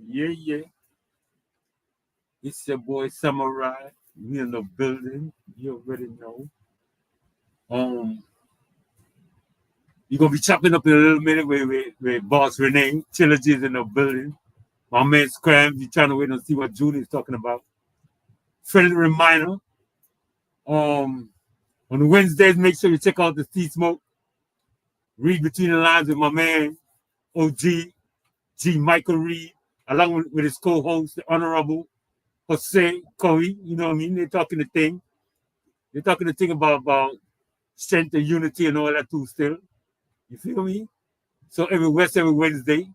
Yeah. It's your boy Samurai. We in the building. You already know. Um, you're gonna be chopping up in a little minute with Boss Renee. Trilogy's in the building. My man Scram, you trying to wait and see what Julie's talking about. Friendly reminder. Um, on Wednesdays, make sure you check out the Sea Smoke. Read between the lines with my man OG G. Michael Reed, along with his co-host, the Honorable Jose Coy. You know what I mean? They're talking the thing. They're talking the thing about strength and unity and all that too still. You feel me? So every Wednesday,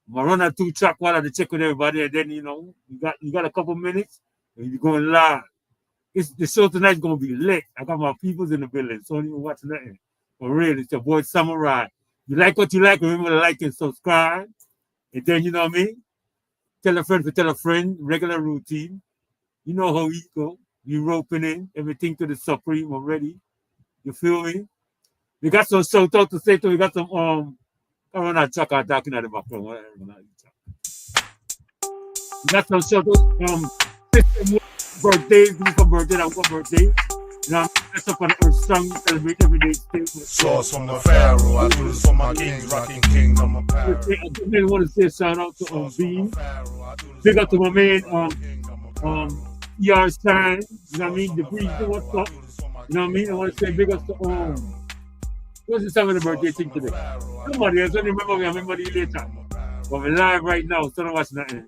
I'm gonna run that 2 track while I check with everybody, and then you got a couple minutes and you're going live. The show tonight's gonna be lit. I got my peoples in the building, so don't even watch nothing. For real, it's your boy Samurai. You like what you like, remember to like and subscribe. And then you know what I mean? Tell a friend, regular routine. You know how we go. You roping in everything to the Supreme already. You feel me? We got some shout out to say to we got some I run that track I'm talking at the background. We got some shout out birthday, for birthday, I'm for birthday. You know, that's up on the earth strong, celebrate every day. Source from the Pharaoh, I do this for my kings, rocking kingdom of power. I really want to say a shout out to Bean. Big up to my man ER Stein, you know what I mean? The Breeze, what's up? You know what I mean? I want to say big up to what's the time of the birthday thing today? Nobody else, I don't remember me, I remember you later. But we're live right now, so don't watch nothing.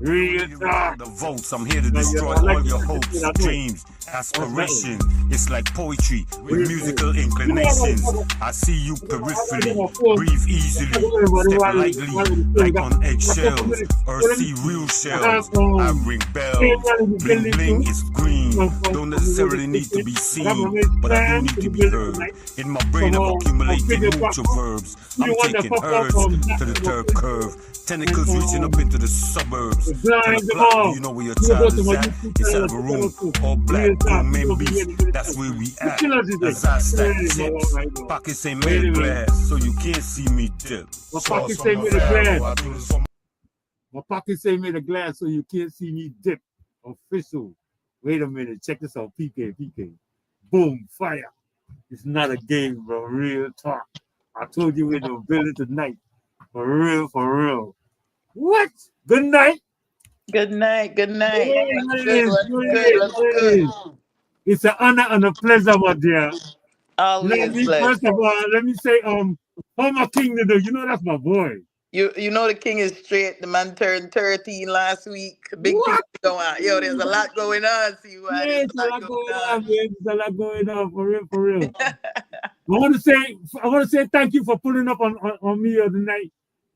Real talk. The votes, I'm here to destroy all your hopes, dreams, aspirations. It's like poetry with musical inclinations. I see you peripherally, breathe easily, step lightly, like on eggshells, or see real shells. I ring bells, bling bling is green. Don't necessarily need to be seen, but I do need to be heard. In my brain, I'm accumulating mutual verbs. I'm taking hers to the third curve. Tentacles reaching up into the suburbs. To the block, you know where your child is at. Inside of a room, all black, all men beats. That's where we at. As I stack chips, pockets ain't made of glass, so you can't see me dip. My pockets ain't made of glass. My pockets ain't made of glass, so you can't see me dip. Official. Wait a minute, check this out. PK. Boom, fire. It's not a game, bro. Real talk. I told you we're in the building tonight. For real. What? Good night. Good night. Good. It's an honor and a pleasure, my dear. Always First of all, let me say, how my king to do? You know that's my boy. You know the king is straight. The man turned 13 last week. Big things going on. Yo, there's a lot going on. See what? Yeah, there's a lot going on, man. There's a lot going on, for real. I want to say thank you for pulling up on me the other night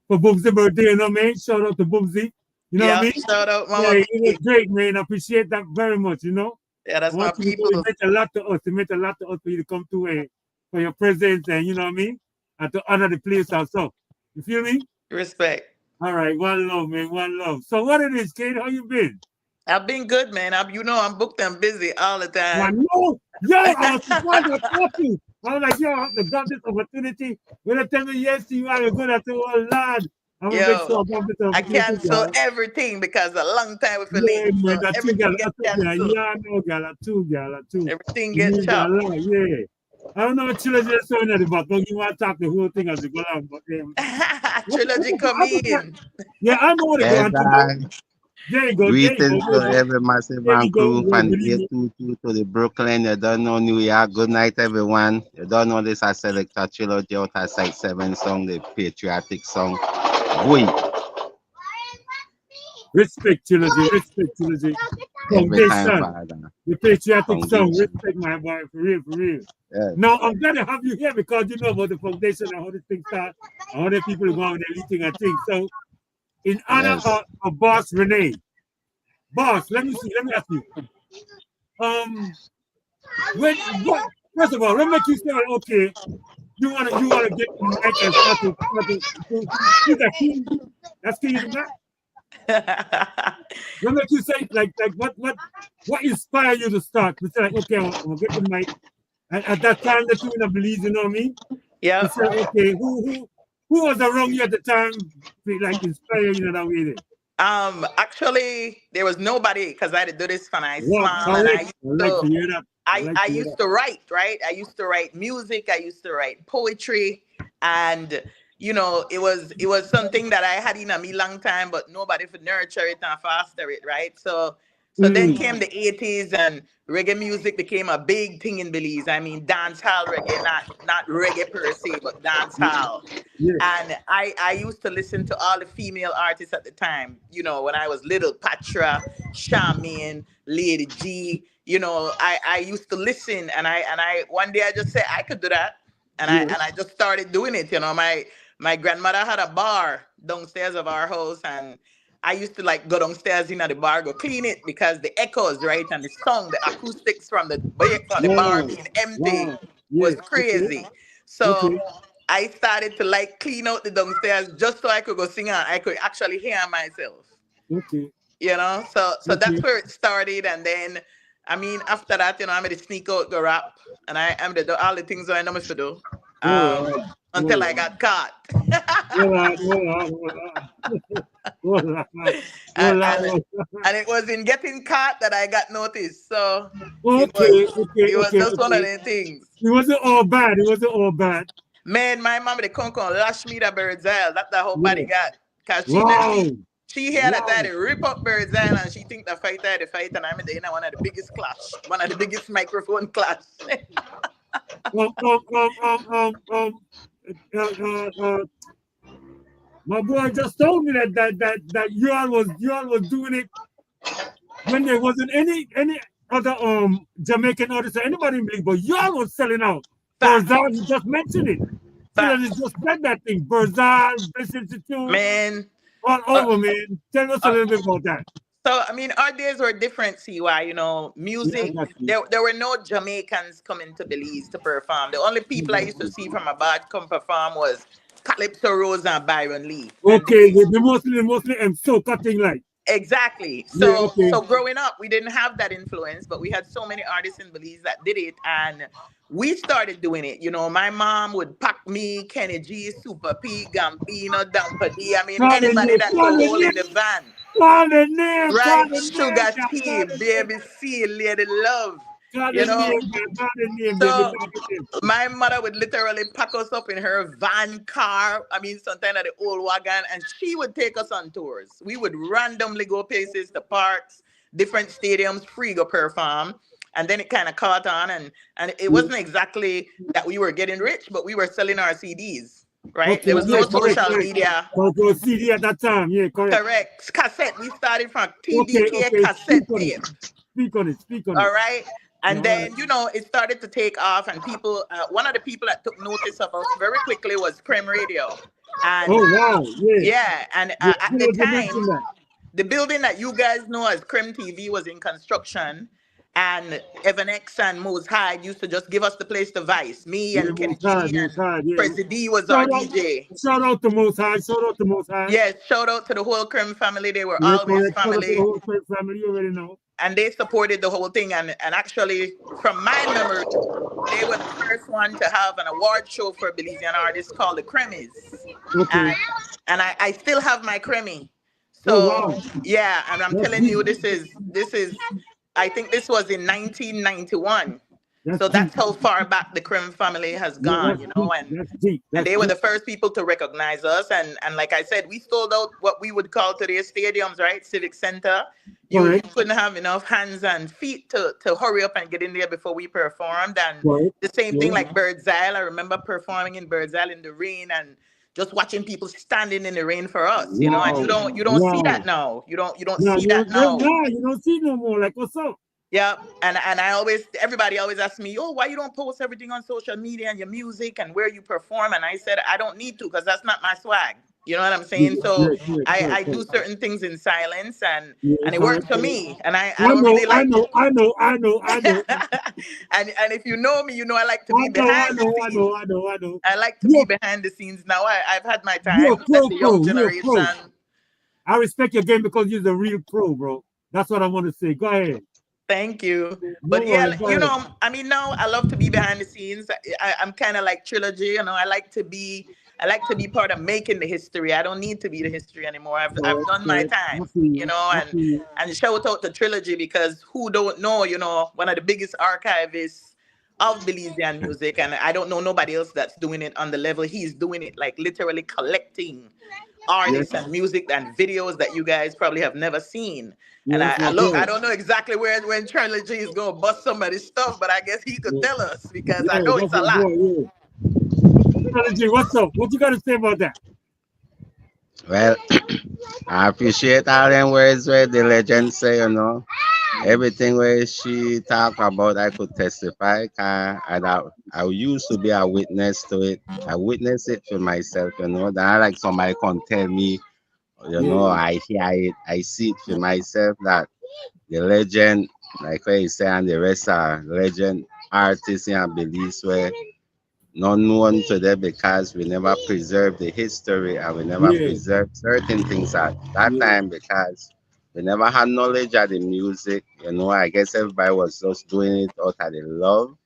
for Bubsy's birthday. You know what I mean? Shout out to Bubsy. You know what I mean? Shout out, Mama. Yeah, it was great, man. I appreciate that very much. You know. Yeah, that's my people. It meant a lot to us. It meant a lot to us for you to come to for your presence, and you know what I mean, and to honor the place also. You feel me? Respect. All right, one love, man, one love. So what it is, Kate? How you been? I've been good, man. I'm booked and busy all the time. I know. Yo, I was surprised to talk to you. I was like, yo, I got this opportunity. When I tell me yes, you are good at the whole lad. I cancel everything because a long time with Everything gets chopped. Yeah. I don't know what Trilogy is saying at the back. Don't you want to talk the whole thing as you go along, but Trilogy come in. Yeah, I know what it's going to do. There you go. Greetings to every massive and crew from the 822 to the Brooklyn. You don't know New York. Good night, everyone. You don't know this. I select a Trilogy out of Site 7 song, the patriotic song. Boy. Respect Trilogy. Foundation. The patriotic song. Respect my boy. For real. Yes. Now, I'm glad to have you here because you know about the foundation and how this thing starts and how the people go on their eating and things. So, in honor of Boss Renee. Boss, let me ask you. First of all, let me make you say, okay, you wanna get the mic and start to the king. That's king in that. Let me make you say like what inspired you to start? To say like, okay, I'm gonna get the mic. And at that time that you in a believe, you know what I mean? Yeah. You say, okay, who Who was around you at the time, like inspiring you in that way? Then? Actually, there was nobody because I had to do this when I Wow, small, and I correct. used I like to to hear that. I used to write, right? I used to write music, I used to write poetry, and it was something that I had in a me long time, but nobody for nurture it and foster it, right? So then came the 80s and reggae music became a big thing in Belize. I mean dance hall reggae, not reggae per se, but dance hall. Yeah. And I used to listen to all the female artists at the time, when I was little, Patra, Charmaine, Lady G, I used to listen, and I one day I just said I could do that. And I just started doing it. My grandmother had a bar downstairs of our house, and I used to like go downstairs in at the bar, go clean it because the echoes, right? And the song, the acoustics from the bar Wow. being empty Wow. was Yeah. crazy. So I started to like clean out the downstairs just so I could go sing and I could actually hear myself. Okay. So that's where it started. And then I mean after that, I'm gonna sneak out the rap, and I'm gonna do all the things that I know to do. Until I got caught. And it was in getting caught that I got noticed. So it was just one of the things. It wasn't all bad. It wasn't all bad. Man, my mama they come lash me the Bird's Isle. That's the whole body got. Cause she hear that I rip up Bird's Isle, and she think the fight, and I'm in one of the biggest clash, one of the biggest microphone clash. My boy just told me that you all was doing it when there wasn't any other Jamaican artists or anybody in Belize, but you all was selling out. Berzal, you just mentioned it. You just said that thing. Berzal, Bliss Institute, man, all over, man. Tell us a little bit about that. So, I mean, our days were different, CY, music. There were no Jamaicans coming to Belize to perform. The only people I used to see from abroad come perform was Calypso Rose and Byron Lee. Okay, the mostly and so cutting like. Exactly. So growing up, we didn't have that influence, but we had so many artists in Belize that did it, and we started doing it. My mom would pack me, Kenny G, Super P, Gambino, Damper D. I mean, anybody that could hold in the van. Right, Sugar T, Baby C, Lady Love. So my mother would literally pack us up in her van car. I mean, sometimes at the old wagon, and she would take us on tours. We would randomly go places, the parks, different stadiums, free go perform. And then it kind of caught on, and it wasn't exactly that we were getting rich, but we were selling our CDs. Right? There was no social media. CD at that time, yeah, correct. Cassette. We started from TDK cassette tape. Speak on it. All right. And then, it started to take off, and people, one of the people that took notice of us very quickly was Creme Radio. And, and at the time, the building that you guys know as Creme TV was in construction. And Evan X and Mose Hyde used to just give us the place to vice. Me and Kenny G and Prezi D was our DJ. Shout out to Mose Hyde. Yes, shout out to the whole Creme family. They were always family. The whole Creme family, you already know. And they supported the whole thing. And actually, from my memory, they were the first one to have an award show for Belizean artists called the Cremies. And I still have my Cremie. So, and I'm telling you, this is I think this was in 1991. So that's how far back the Creme family has gone, and they were the first people to recognize us. And like I said, we sold out what we would call today stadiums, right? Civic Center. You couldn't have enough hands and feet to hurry up and get in there before we performed. And the same thing like Bird's Isle. I remember performing in Bird's Isle in the rain and just watching people standing in the rain for us, and you don't see that now. You don't see that now. You don't see no more. Like, what's up? Yeah, and everybody always asks me, why you don't post everything on social media and your music and where you perform? And I said, I don't need to, because that's not my swag. You know what I'm saying? So I do certain things in silence, and it works for me. And I don't really like. I know. And if you know me, I like to be behind the scenes. I know. I like to be behind the scenes. Now I've had my time. The young generation. I respect your game because you're the real pro, bro. That's what I want to say. Go ahead. Thank you. But I mean, now I love to be behind the scenes. I'm kind of like Trilogy, I like to be I like to be part of making the history. I don't need to be the history anymore. I've done my time, and shout out to Trilogy, because who don't know, one of the biggest archivists of Belizean music, and I don't know nobody else that's doing it on the level he's doing it, like literally collecting artists and music and videos that you guys probably have never seen. And I don't know exactly when Trilogy is gonna bust somebody's stuff, but I guess he could tell us, because I know it's a lot. Trilogy, what's up? What you gotta say about that? Well, I appreciate all them words where the legend say, everything where she talk about, I could testify. And I used to be a witness to it. I witnessed it for myself, That I like somebody can tell me, I hear it, I see it for myself, that the legend, like what you say, and the rest are legend artists and beliefs where not known to them, because we never preserved the history and we never preserved certain things at that time, because we never had knowledge of the music. I guess everybody was just doing it out of the love.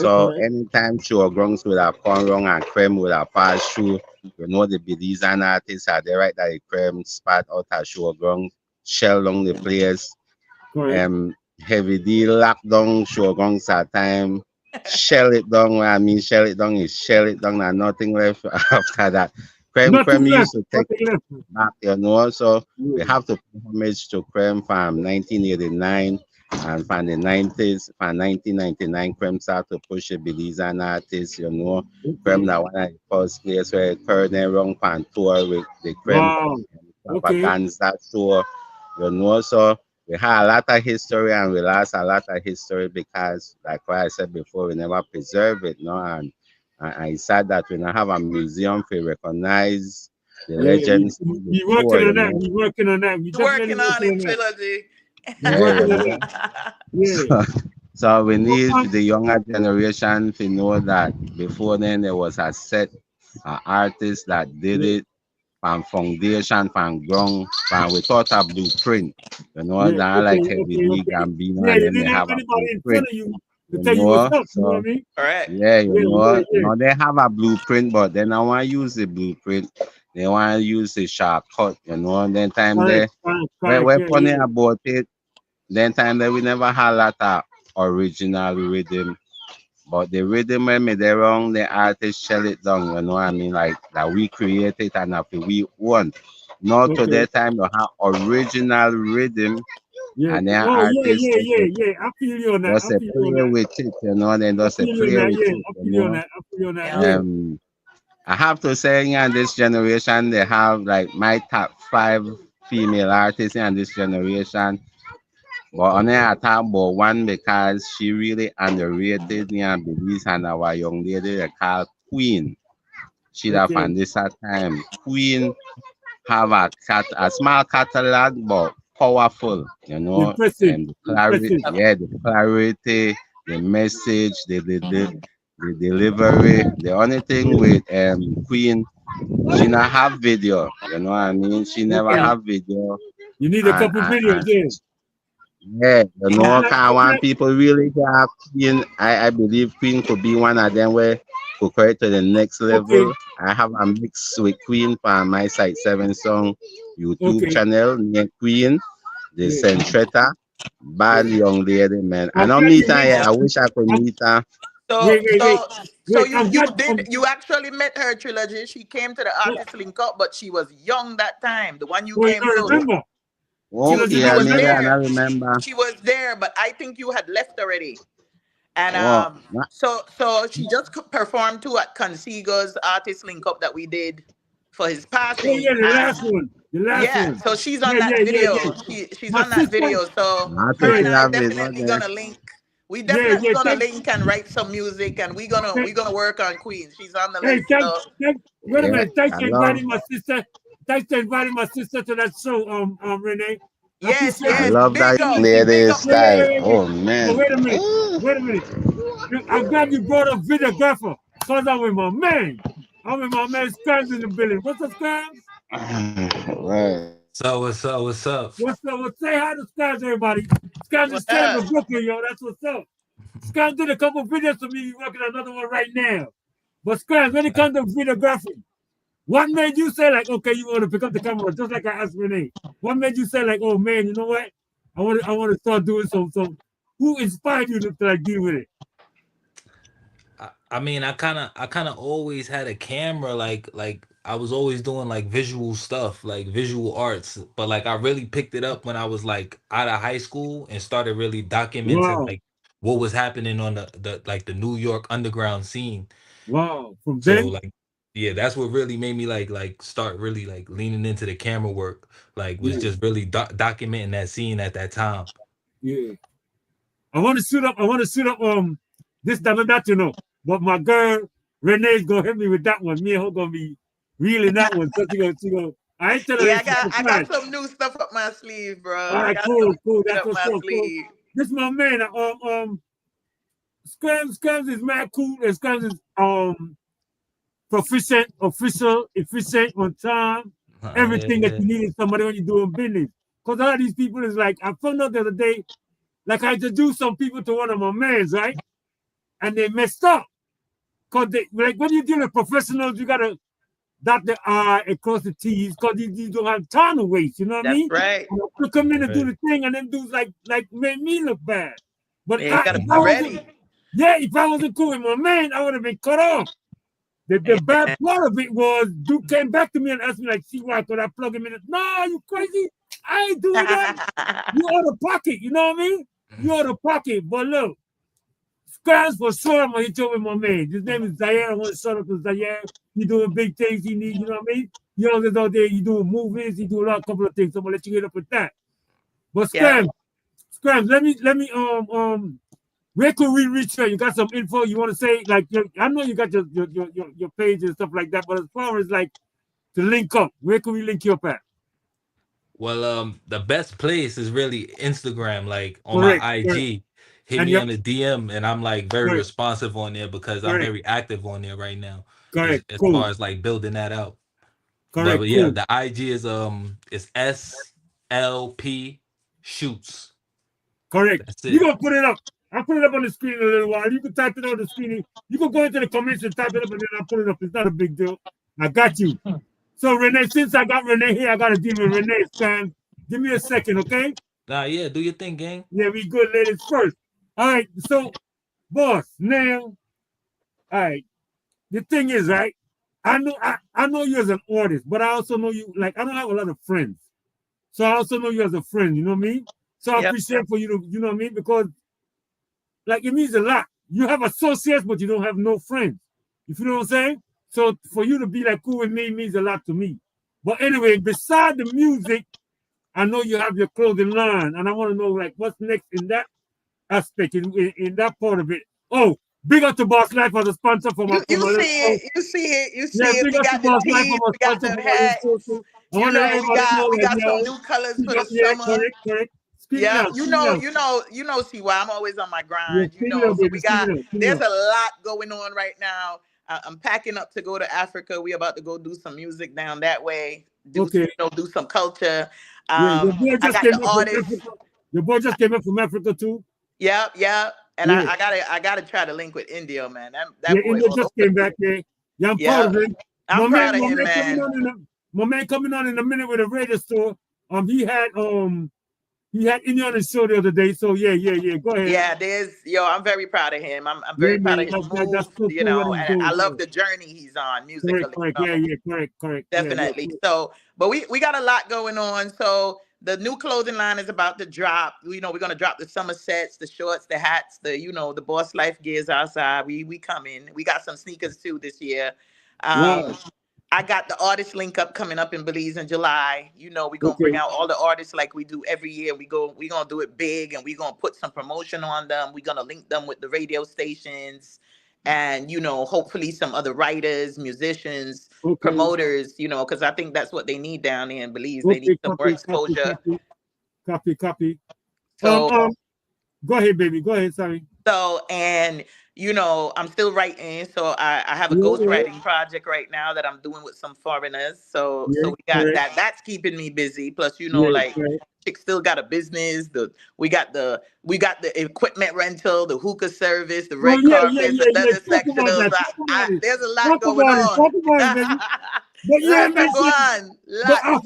So anytime Showgrounds would have come wrong and Creme would have passed through, the Belizean artists are there right at the Creme spot out of Showgrounds, shell down the place. Heavy D lockdown Showgrounds at time. Shell it down. What I mean, shell it down is shell it down, and nothing left after that. Creme used to take it back, So we have to pay homage to Creme from 1989, and from the 90s, from 1999, Creme started to push the Belizean artists, Creme that one of the first place where Curtin run on tour with the Creme propaganda tour, So we had a lot of history and we lost a lot of history because, like what I said before, we never preserve it, And I said that we don't have a museum to recognize the legends. We're working on that. We're working on that. We're working on it, Trilogy. So we need the younger generation to know that before then there was a set artist that did it from foundation, from ground, from without a blueprint. That like Heavy D, Gambino, and then they have a blueprint. Now they have a blueprint, but they don't want to use the blueprint. They want to use the shortcut, And then time we're funny about it. Then time there we never had a lot of original rhythm. But the rhythm when they wrong, the artist shell it down, Like that we create it and that we want. Not to that time you have original rhythm. And then artists I feel you on that. Just play with it, Then just play with it. I have to say, in this generation, they have like my top 5 female artists in this generation. But only I talk about one because she really underrated and Belize, and our young lady they call Queen. She that from this time. Queen have a small catalog, but powerful, Impressive. And the clarity, the clarity, the message, the delivery. The only thing with Queen, she not have video, She never have video. You need a couple videos, Can't want people really have Queen. I believe Queen could be one of them where could carry to the next level. I have a mix with Queen for my Site 7 song YouTube channel named Queen, the Centretta. Bad young lady, man. I don't meet her yet. I wish I could meet her. So you actually met her, Trilogy. She came to the Artist Link Up, but she was young that time. The one you came to. Remember? I remember. She was there, but I think you had left already. And so she just performed too at Consego's Artist Link Up that we did for his passing. The last one. So she's on that video. She's on that video. So her and I definitely gonna link. We definitely gonna link and write some music, and we're gonna work on Queen. She's on the list. Wait a minute. Thanks for inviting my sister. Thanks for inviting my sister to that show, Renee. Yes. I love that lady style. Oh man. Wait a minute. I'm glad you brought up videographer, cause I'm with my man. I'm with my man Scams in the building. What's up, Scams? Right. So what's up? What's up? Well, say hi to Scams, everybody. Scams is staying in Brooklyn, yo. That's what's up. Scams did a couple videos for me. He's working on another one right now. But Scams, when it comes to videography, What made you say like, okay, you want to pick up the camera just like I asked Renee? What made you say like, oh man, you know what? I want to start doing some. Who inspired you to like deal with it? I mean, I kind of always had a camera, like I was always doing like visual stuff, like visual arts, but like I really picked it up when I was like out of high school and started really documenting Wow. like what was happening on the New York underground scene. Wow. From So then, like, yeah, that's what really made me like start really like leaning into the camera work. Like was yeah, just really documenting that scene at that time. yeah. I want to suit up. This that you know. But my girl Renee's gonna hit me with that one. Me and her gonna be reeling that one. So she go. I ain't telling her. Yeah, I got some new stuff up my sleeve, bro. All right, cool. That's up what's my up. sleeve. This is my man. Scrams is mad cool. And Scrams is proficient, official, efficient, on time. Everything that you need in somebody when you're doing business. Because all these people is like, I found out the other day, like I introduced some people to one of my mans, right? And they messed up. Because they like when you deal with professionals, you gotta dot the I and cross the T's because you don't have time to waste, you know what I mean? That's right. You come in and do the thing and then dudes like made me look bad. But Yeah, you gotta be ready. If I wasn't cool with my man, I would have been cut off. The bad part of it was dude came back to me and asked me like, see why could I plug him in? No, you crazy? I ain't doing that. You out of pocket, you know what I mean? You out of pocket. But look, Scrams for sure I'm gonna hit you with my man. His name is Zaire. I want to shout out to Zaire. He doing big things he need, you know what I mean? You know, there's out there, he doing movies, he doing a couple of things. So I'm gonna let you get up with that. But Scrams, let me where could we reach you? You got some info you want to say? Like, I know you got your page and stuff like that, but as far as like to link up, where can we link you up at? Well, the best place is really Instagram, like on my IG. Hit me on the DM, and I'm like very responsive on there because I'm very active on there right now. As far as like building that out. But yeah, the IG is SLP Shoots. Correct. You gonna put it up. I'll put it up on the screen in a little while. You can type it on the screen. You can go into the comments and type it up, and then I'll put it up. It's not a big deal. I got you. So Renee, since I got Renee here, I gotta deal with Renee, Sam. Give me a second, okay? Nah, yeah, do your thing, gang. Yeah, we good, ladies first. All right, so boss, now, all right. The thing is, right? I know you as an artist, but I also know you, like, I don't have a lot of friends. So I also know you as a friend, you know what I mean? So I appreciate for you to, you know what I mean? Because like it means a lot. You have associates, but you don't have no friends. If you know what I'm saying? So for you to be like cool with me means a lot to me. But anyway, beside the music, I know you have your clothing line, and I want to know like what's next in that aspect, in that part of it. Oh, big up to Boss Life as a sponsor for my. You see it. We got the tees, we got the hats. You know, we got some new colors for the summer. Correct. Yeah, you know, see why I'm always on my grind. You know, so there's a lot going on right now. I'm packing up to go to Africa. We about to go do some music down that way. Do some culture. I got the artists. Your boy just came up from Africa too. Yeah. And I gotta try to link with India, man. That boy India just came back there. Yeah, I'm proud of him. I'm proud of him, man. My man coming on in a minute with a radio store. He had India on his show the other day. So yeah. Go ahead. Yeah, I'm very proud of him. I'm very proud of his moves, you know, and I love the journey he's on musically. Correct. Definitely. Yeah. So, but we got a lot going on. So the new clothing line is about to drop. You know, we're gonna drop the summer sets, the shorts, the hats, the Boss Life gears outside. We come in. We got some sneakers too this year. I got the artist link up coming up in Belize in July. You know, we're gonna bring out all the artists like we do every year. We're gonna do it big, and we're gonna put some promotion on them. We're gonna link them with the radio stations and, you know, hopefully some other writers, musicians, promoters, you know, because I think that's what they need down there in Belize. They need some more exposure. Copy. So go ahead, baby. Go ahead, sorry. So, and you know, I'm still writing. So I have a ghostwriting project right now that I'm doing with some foreigners. So we got that. That's keeping me busy. Plus, you know, chick still got a business. We got the equipment rental, the hookah service, the red carpet, the leather section. There's a lot going on. But yeah, man. Go on. But I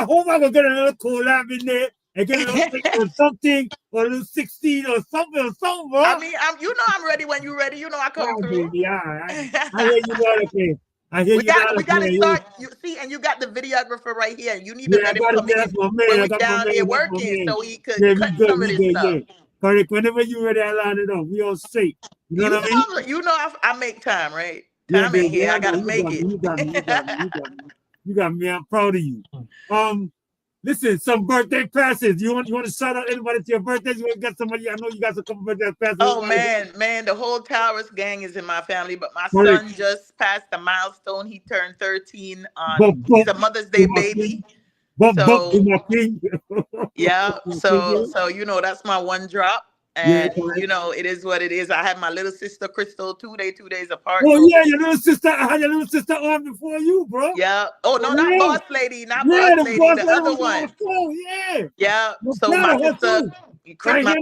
hope I will get another collab in there and get a little or something, or a little 16 or something, bro. I mean, I'm ready when you're ready. You know I come through. Baby, I hear you loud and clear. I hear we gotta start. You see, and you got the videographer right here. You need to let him come in when we down here working, so he could cut some of this stuff. Correct. Whenever you ready, I line it up. We all straight. You know what I mean? You know, I make time, right? Time in here. I gotta make it. You got me. I'm proud of you. Listen, some birthday passes. You want to shout out anybody to your birthdays? You want to get somebody? I know you got a couple birthday passes. Oh man, the whole Towers gang is in my family, but my son just passed a milestone. He turned 13 on he's a Mother's Day baby. Yeah, so you know that's my one drop. And you know, it is what it is. I had my little sister Crystal 2 days apart. Oh yeah, your little sister. I had your little sister on before you, bro. Yeah. Oh no, not Boss Lady, not Boss Lady, the other one. Yeah. So my sister, Crystal.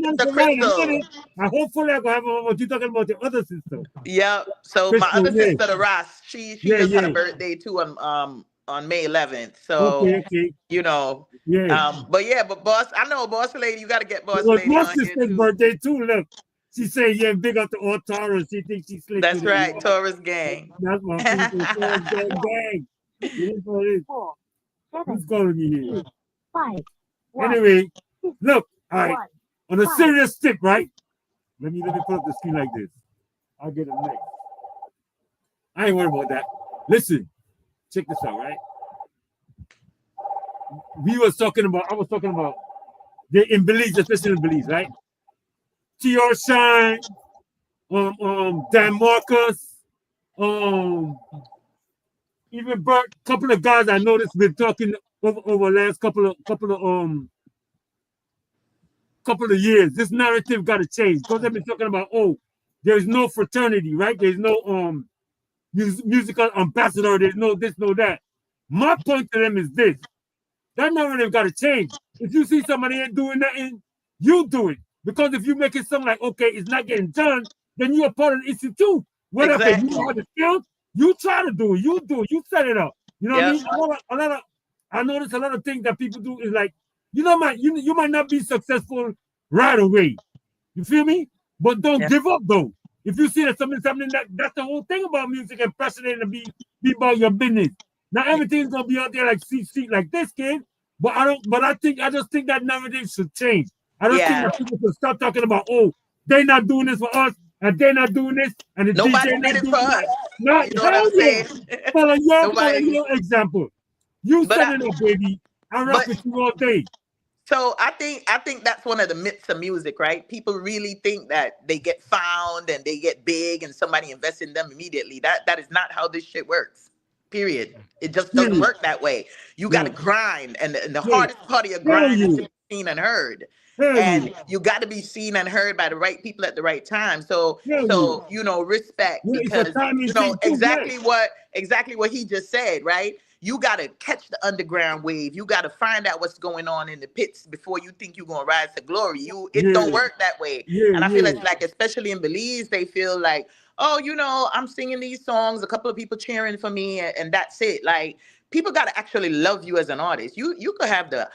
Hopefully I gonna have what you talking about the other sister. Yeah. So Crystal, my other sister, the Ross, she just had a birthday too on May 11th. So you know. Yeah. But Boss, I know Boss Lady, you gotta get Boss Lady. My sister's birthday too. Look, she said, "Yeah, big up to all Taurus." She thinks she's slick. That's right, Taurus gang. That's my Taurus gang. Who's calling me here? 5. Anyway, look, all right. On a serious tip, right? Let me put up the screen like this. I'll get it next. I ain't worried about that. Listen, check this out, right? I was talking about in Belize, especially in Belize, right? T.R. Shine, Dan Marcus, even Bert, couple of guys I noticed been talking over the last couple of years. This narrative got to change because they've been talking about there's no fraternity, right? There's no musical ambassador. There's no this, no that. My point to them is this. That narrative got to change. If you see somebody ain't doing nothing, you do it. Because if you make it something like, okay, it's not getting done, then you're a part of the issue too. Whatever you have the skills, you try to do it. You do it. You set it up. You know what I mean? I notice a lot of things that people do is like, you might not be successful right away. You feel me? But don't give up though. If you see that something's happening, that's the whole thing about music and passionate and be about your business. Not everything's gonna be out there like seat like this, kid. But I just think that narrative should change. I don't think that people should stop talking about, they're not doing this for us, and they're not doing this, and the nobody DJ did it for us. No, you know what I'm saying? Follow your example. You set it up, baby. I rock with you all day. So I think that's one of the myths of music, right? People really think that they get found and they get big and somebody invests in them immediately. That is not how this shit works. Period. It just doesn't work that way. You got to grind, and the hardest part of your grind is to be seen and heard. And you got to be seen and heard by the right people at the right time. So you know, respect, because you know exactly what he just said, right? You got to catch the underground wave. You got to find out what's going on in the pits before you think you're going to rise to glory. It don't work that way. And I feel like especially in Belize, they feel like, oh, you know, I'm singing these songs, a couple of people cheering for me, and that's it. Like, people got to actually love you as an artist. You could have the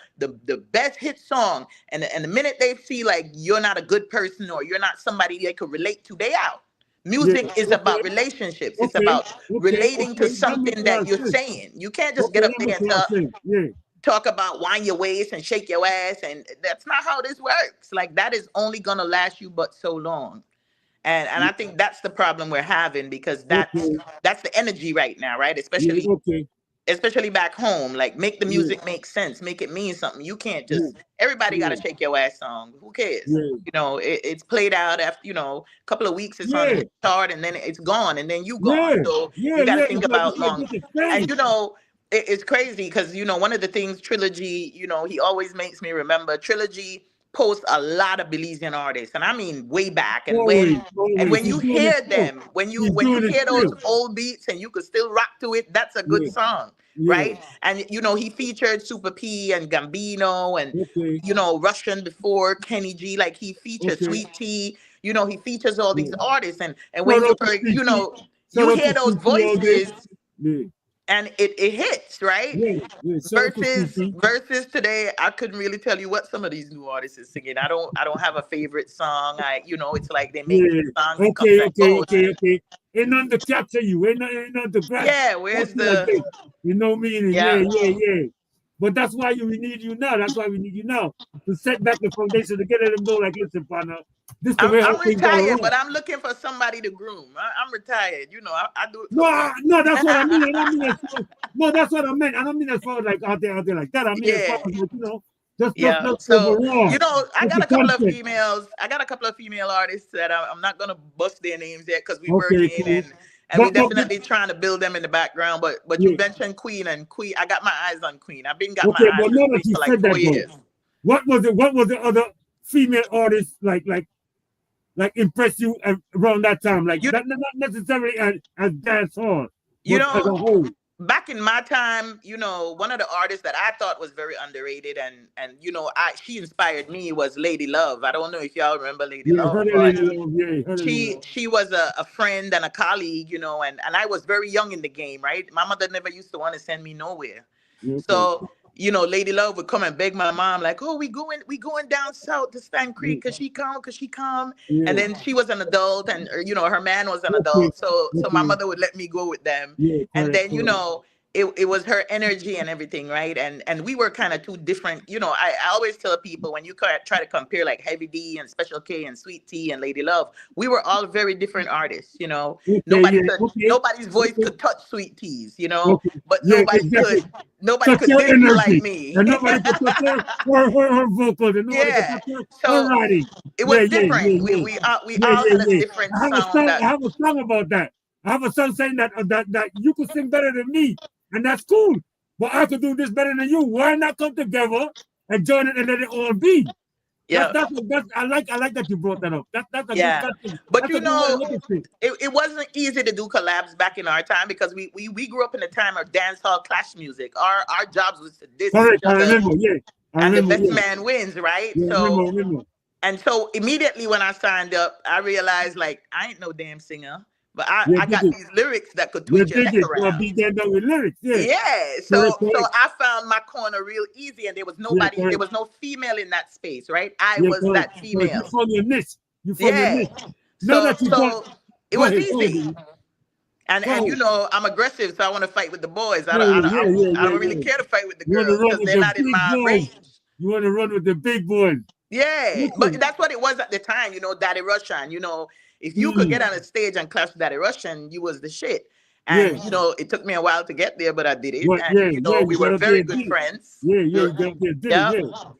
best hit song, and the minute they see like you're not a good person or you're not somebody they could relate to, they out. Music is about relationships. It's about relating to something that you're saying. You can't just get up there and talk about wind your waist and shake your ass, and that's not how this works. Like, that is only gonna last you but so long. And I think that's the problem we're having, because that's the energy right now, right? Especially back home. Like, make the music make sense, make it mean something. You can't just everybody got to shake your ass song. Who cares? You know, it's played out after, you know, a couple of weeks. It's on the chart, and then it's gone, and then you gone. So you got to think about long. And you know, it's crazy because, you know, one of the things Trilogy, you know, he always makes me remember. Trilogy post a lot of Belizean artists, and I mean way back. And when you hear them, when you hear those old beats and you could still rock to it, that's a good song, right? And you know, he featured Super P and Gambino and you know, Russian before, Kenny G, like he featured Sweet Tea. You know, he features all these artists, and when you know, you hear those voices. and it hits, right? Yeah. Versus today, I couldn't really tell you what some of these new artists is singing. I don't have a favorite song. It's like they make songs and comes and goes. Okay. Ain't nothing to capture you. Ain't nothing to grab. Yeah, where's the you know meaning? Yeah. But that's why we need you now. That's why we need you now to set back the foundation to get them know, like, listen, partner. This the way I'm retired, but I'm looking for somebody to groom. I'm retired. I do it. No, that's what I mean. I don't mean no, that's what I meant. I don't mean as far like out there like that. I mean as far as just so overall. I got a couple of females. I got a couple of female artists that I'm not gonna bust their names yet because we're working cool. And we're definitely trying to build them in the background. But you mentioned Queen, and Queen. I got my eyes on Queen. I've been got my eyes on Queen for like 4 years. What was the other female artists like impress you around that time? Like not necessarily as dancehall. As a whole. Back in my time, one of the artists that I thought was very underrated and she inspired me was Lady Love. I don't know if y'all remember Lady Love. She was a friend and a colleague, and I was very young in the game, right? My mother never used to want to send me nowhere. Okay. So, Lady Love would come and beg my mom, like, oh, we going down south to Stan Creek, cause she come. Yeah. And then she was an adult and her man was an adult. So my mother would let me go with them. Yeah, and then, it was her energy and everything, right? And we were kind of two different, I always tell people when you try to compare like Heavy D and Special K and Sweet Tea and Lady Love, we were all very different artists, nobody's voice could touch Sweet Tea's, but nobody could do you like me. And nobody could touch her vocals. And so it was different. We all had a different sound. I have a song about that. I have a song saying that you could sing better than me. And that's cool, but I could do this better than you. Why not come together and join it and let it all be? Yeah, that's I like that you brought that up. That's a good but it wasn't easy to do collabs back in our time because we grew up in a time of dancehall clash music. Our jobs was to diss each other, and the best man wins, right? Remember. And so immediately when I signed up, I realized like I ain't no damn singer. But I got these lyrics that could twist your neck around. With lyrics, So I found my corner real easy, and there was nobody, there was no female in that space, right? I was that female. You found your niche. So it was easy. And I'm aggressive, so I want to fight with the boys. I don't really care to fight with the girls because they're not in my range. You want to run with the big boys. Yeah, but that's what it was at the time, Daddy Russian, If you could get on a stage and clash with Daddy Russian, you was the shit. And, it took me a while to get there, but I did it. We were very good friends.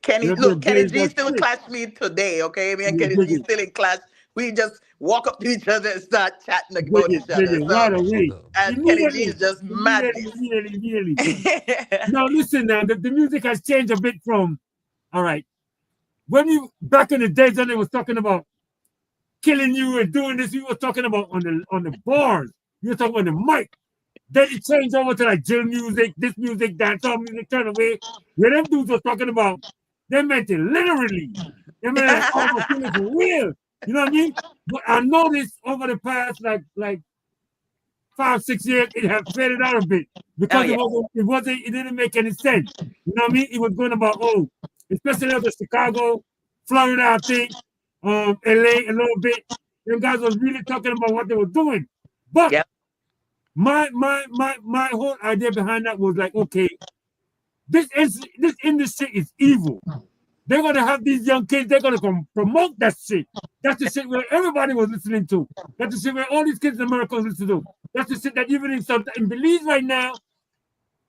Kenny G still clash me today, okay? Me and Kenny G still in clash. We just walk up to each other and start chatting about each other. And Kenny G is just mad. Now, listen now, the music has changed a bit from, all right, when you, back in the days when they was talking about killing you and doing this, you were talking about on the bars. You were talking on the mic. Then it changed over to like drill music, this music, dancehall music, turn away. Where them dudes were talking about, they meant it literally. They meant it almost for real. You know what I mean? But I noticed over the past like 5-6 years, it has faded out a bit because it didn't make any sense. You know what I mean? It was going about especially out of Chicago, Florida, I think. LA a little bit. Them guys was really talking about what they were doing. But my whole idea behind that was like, okay, this industry is evil. They're gonna have these young kids, they're gonna come promote that shit. That's the shit where everybody was listening to. That's the shit where all these kids in America listen to. That's the shit that even in Belize right now,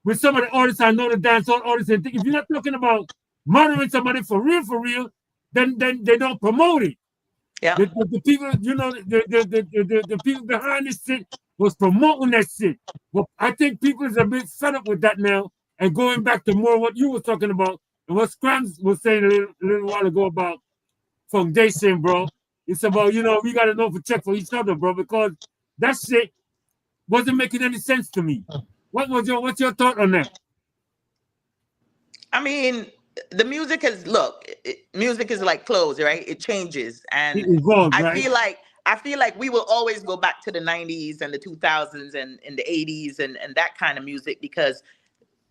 with some of the artists I know, the dancehall artists, and if you're not talking about monitoring somebody for real, then they don't promote it. Yeah. The people, the people behind this shit was promoting that shit. Well, I think people is a bit fed up with that now, and going back to more what you were talking about and what Scrams was saying a little while ago about foundation, bro. It's about, we gotta know for check for each other, bro, because that shit wasn't making any sense to me. What's your thought on that? I mean, the music music is like clothes, right? It changes, and it evolves, I feel like I feel like we will always go back to the 90s and the 2000s and the 80s and that kind of music, because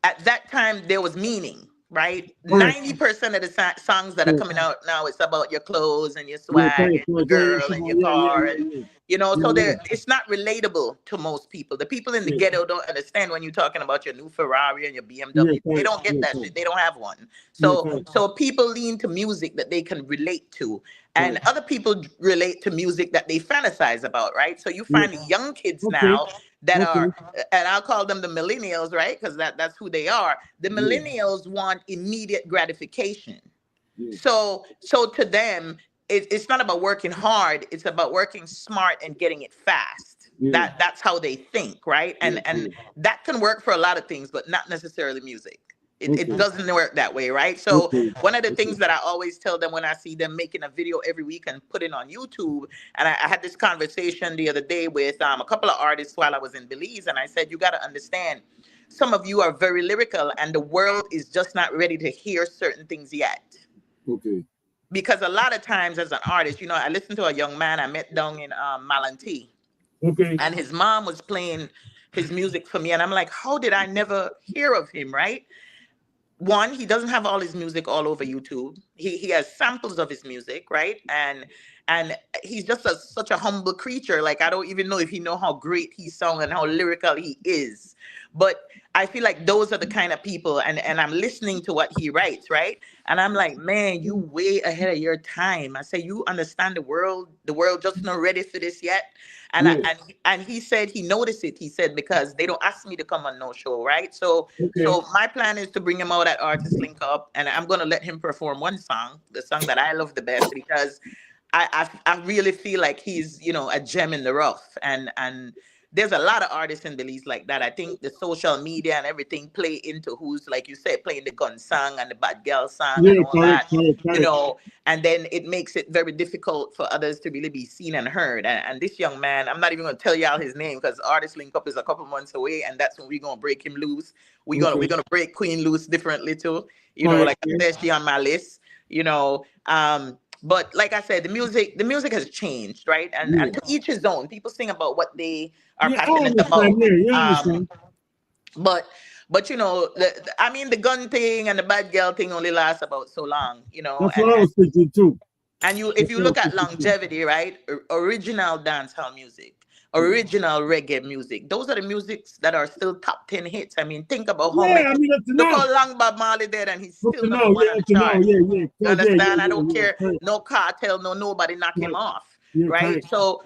at that time there was meaning, right? 90% of the songs that are coming out now, it's about your clothes and your swag and your girl and your car, and you know, so it's not relatable to most people. The people in the ghetto don't understand when you're talking about your new Ferrari and your BMW. They don't get that shit. They don't have one. So people lean to music that they can relate to, and other people relate to music that they fantasize about, right? So you find young kids now that are, and I'll call them the millennials, right? Because that's who they are. The millennials want immediate gratification. So to them, it's not about working hard. It's about working smart and getting it fast. That's how they think, right? And that can work for a lot of things, but not necessarily music. It doesn't work that way, right? So one of the things that I always tell them when I see them making a video every week and put it on YouTube, and I had this conversation the other day with a couple of artists while I was in Belize, and I said, you got to understand, some of you are very lyrical, and the world is just not ready to hear certain things yet. Because a lot of times as an artist, you know, I listened to a young man I met down in Malantee, and his mom was playing his music for me, and I'm like, how did I never hear of him, right? One, he doesn't have all his music all over YouTube. He has samples of his music, right? And he's just such a humble creature. Like, I don't even know if he know how great he sung and how lyrical he is. But I feel like those are the kind of people, and I'm listening to what he writes, right? And I'm like, man, you way ahead of your time. I say, you understand the world just not ready for this yet. And he said he noticed it. He said, because they don't ask me to come on no show, right? So my plan is to bring him out at Artist Link Up, and I'm gonna let him perform one song, the song that I love the best, because I really feel like he's, you know, a gem in the rough, and there's a lot of artists in Belize like that. I think the social media and everything play into who's, like you said, playing the gun song and the bad girl song and all that, you know, and then it makes it very difficult for others to really be seen and heard. And this young man, I'm not even going to tell y'all his name, because Artist Link Up is a couple months away, and that's when we're going to break him loose. We're gonna break Queen loose differently too, you know, like I said, she on my list, you know. But like I said, the music has changed, right? And to each his own. People sing about what they are passionate about. But you know, I mean, the gun thing and the bad girl thing only lasts about so long, you know. That's what I was thinking too. And if you look at longevity, right? Original dancehall music, original reggae music. Those are the musics that are still top 10 hits. I mean, think about how many. Look how long Bob Marley did, and he's still number one on the chart. You understand? I don't care. No cartel, nobody knock him off. Right? So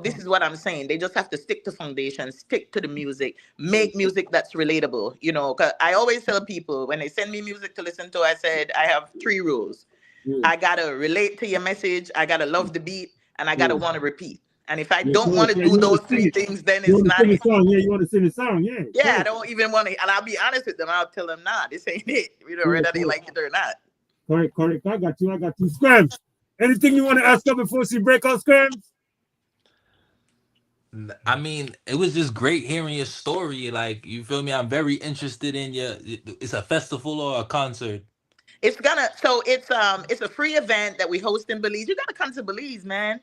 this is what I'm saying. They just have to stick to foundation, stick to the music, make music that's relatable. You know, because I always tell people when they send me music to listen to, I said I have 3 rules. I gotta relate to your message, I gotta love the beat, and I gotta want to repeat. And if I don't want to do those 3 things, then it's not it. You want to sing the song, I don't even want to. And I'll be honest with them. I'll tell them, nah, this ain't it. You know, whether they like it or not. Correct. I got you. Scrams, anything you want to ask her before she break out, Scrams? I mean, it was just great hearing your story. Like, you feel me? I'm very interested in it's a festival or a concert? It's a free event that we host in Belize. You gotta come to Belize, man.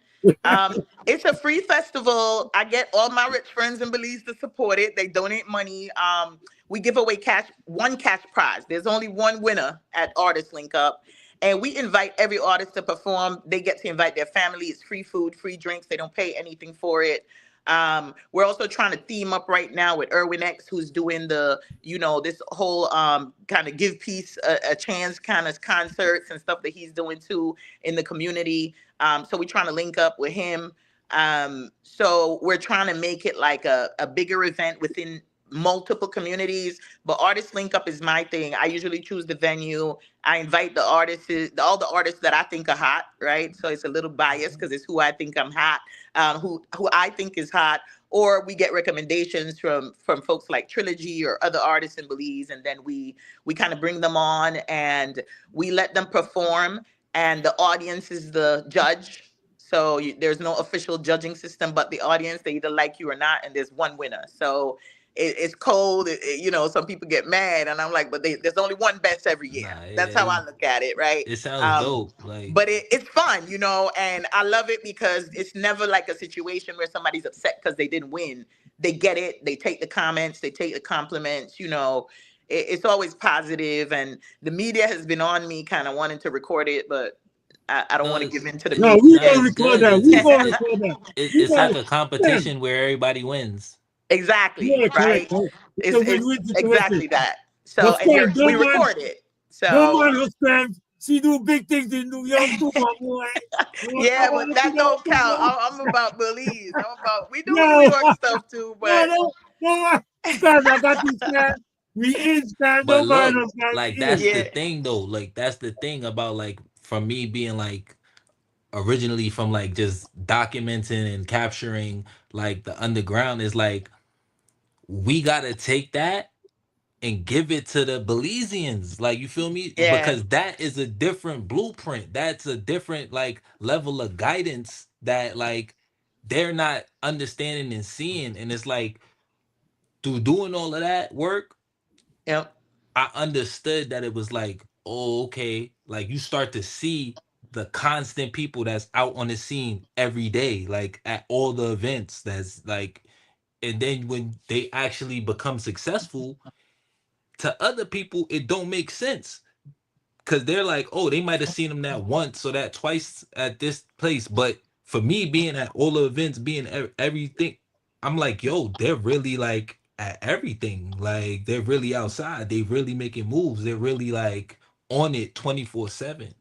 It's a free festival. I get all my rich friends in Belize to support it. They donate money. We give away one cash prize. There's only one winner at Artist Link Up. And we invite every artist to perform. They get to invite their family. It's free food, free drinks. They don't pay anything for it. We're also trying to theme up right now with Erwin X, who's doing this whole kind of give peace a chance kind of concerts and stuff that he's doing too in the community. So we're trying to link up with him. So we're trying to make it like a bigger event within multiple communities, but Artist Link Up is my thing. I usually choose the venue. I invite the artists, all the artists that I think are hot, right? So it's a little biased because it's who I think I'm hot, who I think is hot, or we get recommendations from folks like Trilogy or other artists in Belize, and then we kind of bring them on and we let them perform, and the audience is the judge. So there's no official judging system, but the audience, they either like you or not, and there's one winner. So it's cold. Some people get mad, and I'm like, but there's only one best every year. Nah, That's how I look at it, right? It sounds dope. Like, but it's fun, and I love it because it's never like a situation where somebody's upset because they didn't win. They get it. They take the comments. They take the compliments. It's always positive, and the media has been on me, kind of wanting to record it, but I don't want to give in to the media. No, we gonna record that. We gonna record that. It's like a competition where everybody wins. Exactly. Yeah, right. correct. It's exactly that. So we record it. So don't mind her fans. She do big things in New York too, my boy. Yeah, but that don't count. I'm about Belize. We do New York stuff too, but no, I got these fans. We is fans. But look, like that's the thing though. Like that's the thing about like from me being like originally from like just documenting and capturing like the underground is like we gotta take that and give it to the Belizeans. Like, you feel me? Yeah. Because that is a different blueprint. That's a different like level of guidance that like they're not understanding and seeing. And it's like through doing all of that work, yep, I understood that it was like, oh, okay, like you start to see the constant people that's out on the scene every day, like at all the events. That's like, and then when they actually become successful, to other people it don't make sense because they're like, oh, they might have seen them that once or that twice at this place, but for me being at all the events, being everything, I'm like, yo, they're really like at everything. Like they're really outside, they really making moves, they're really like on it 24/7.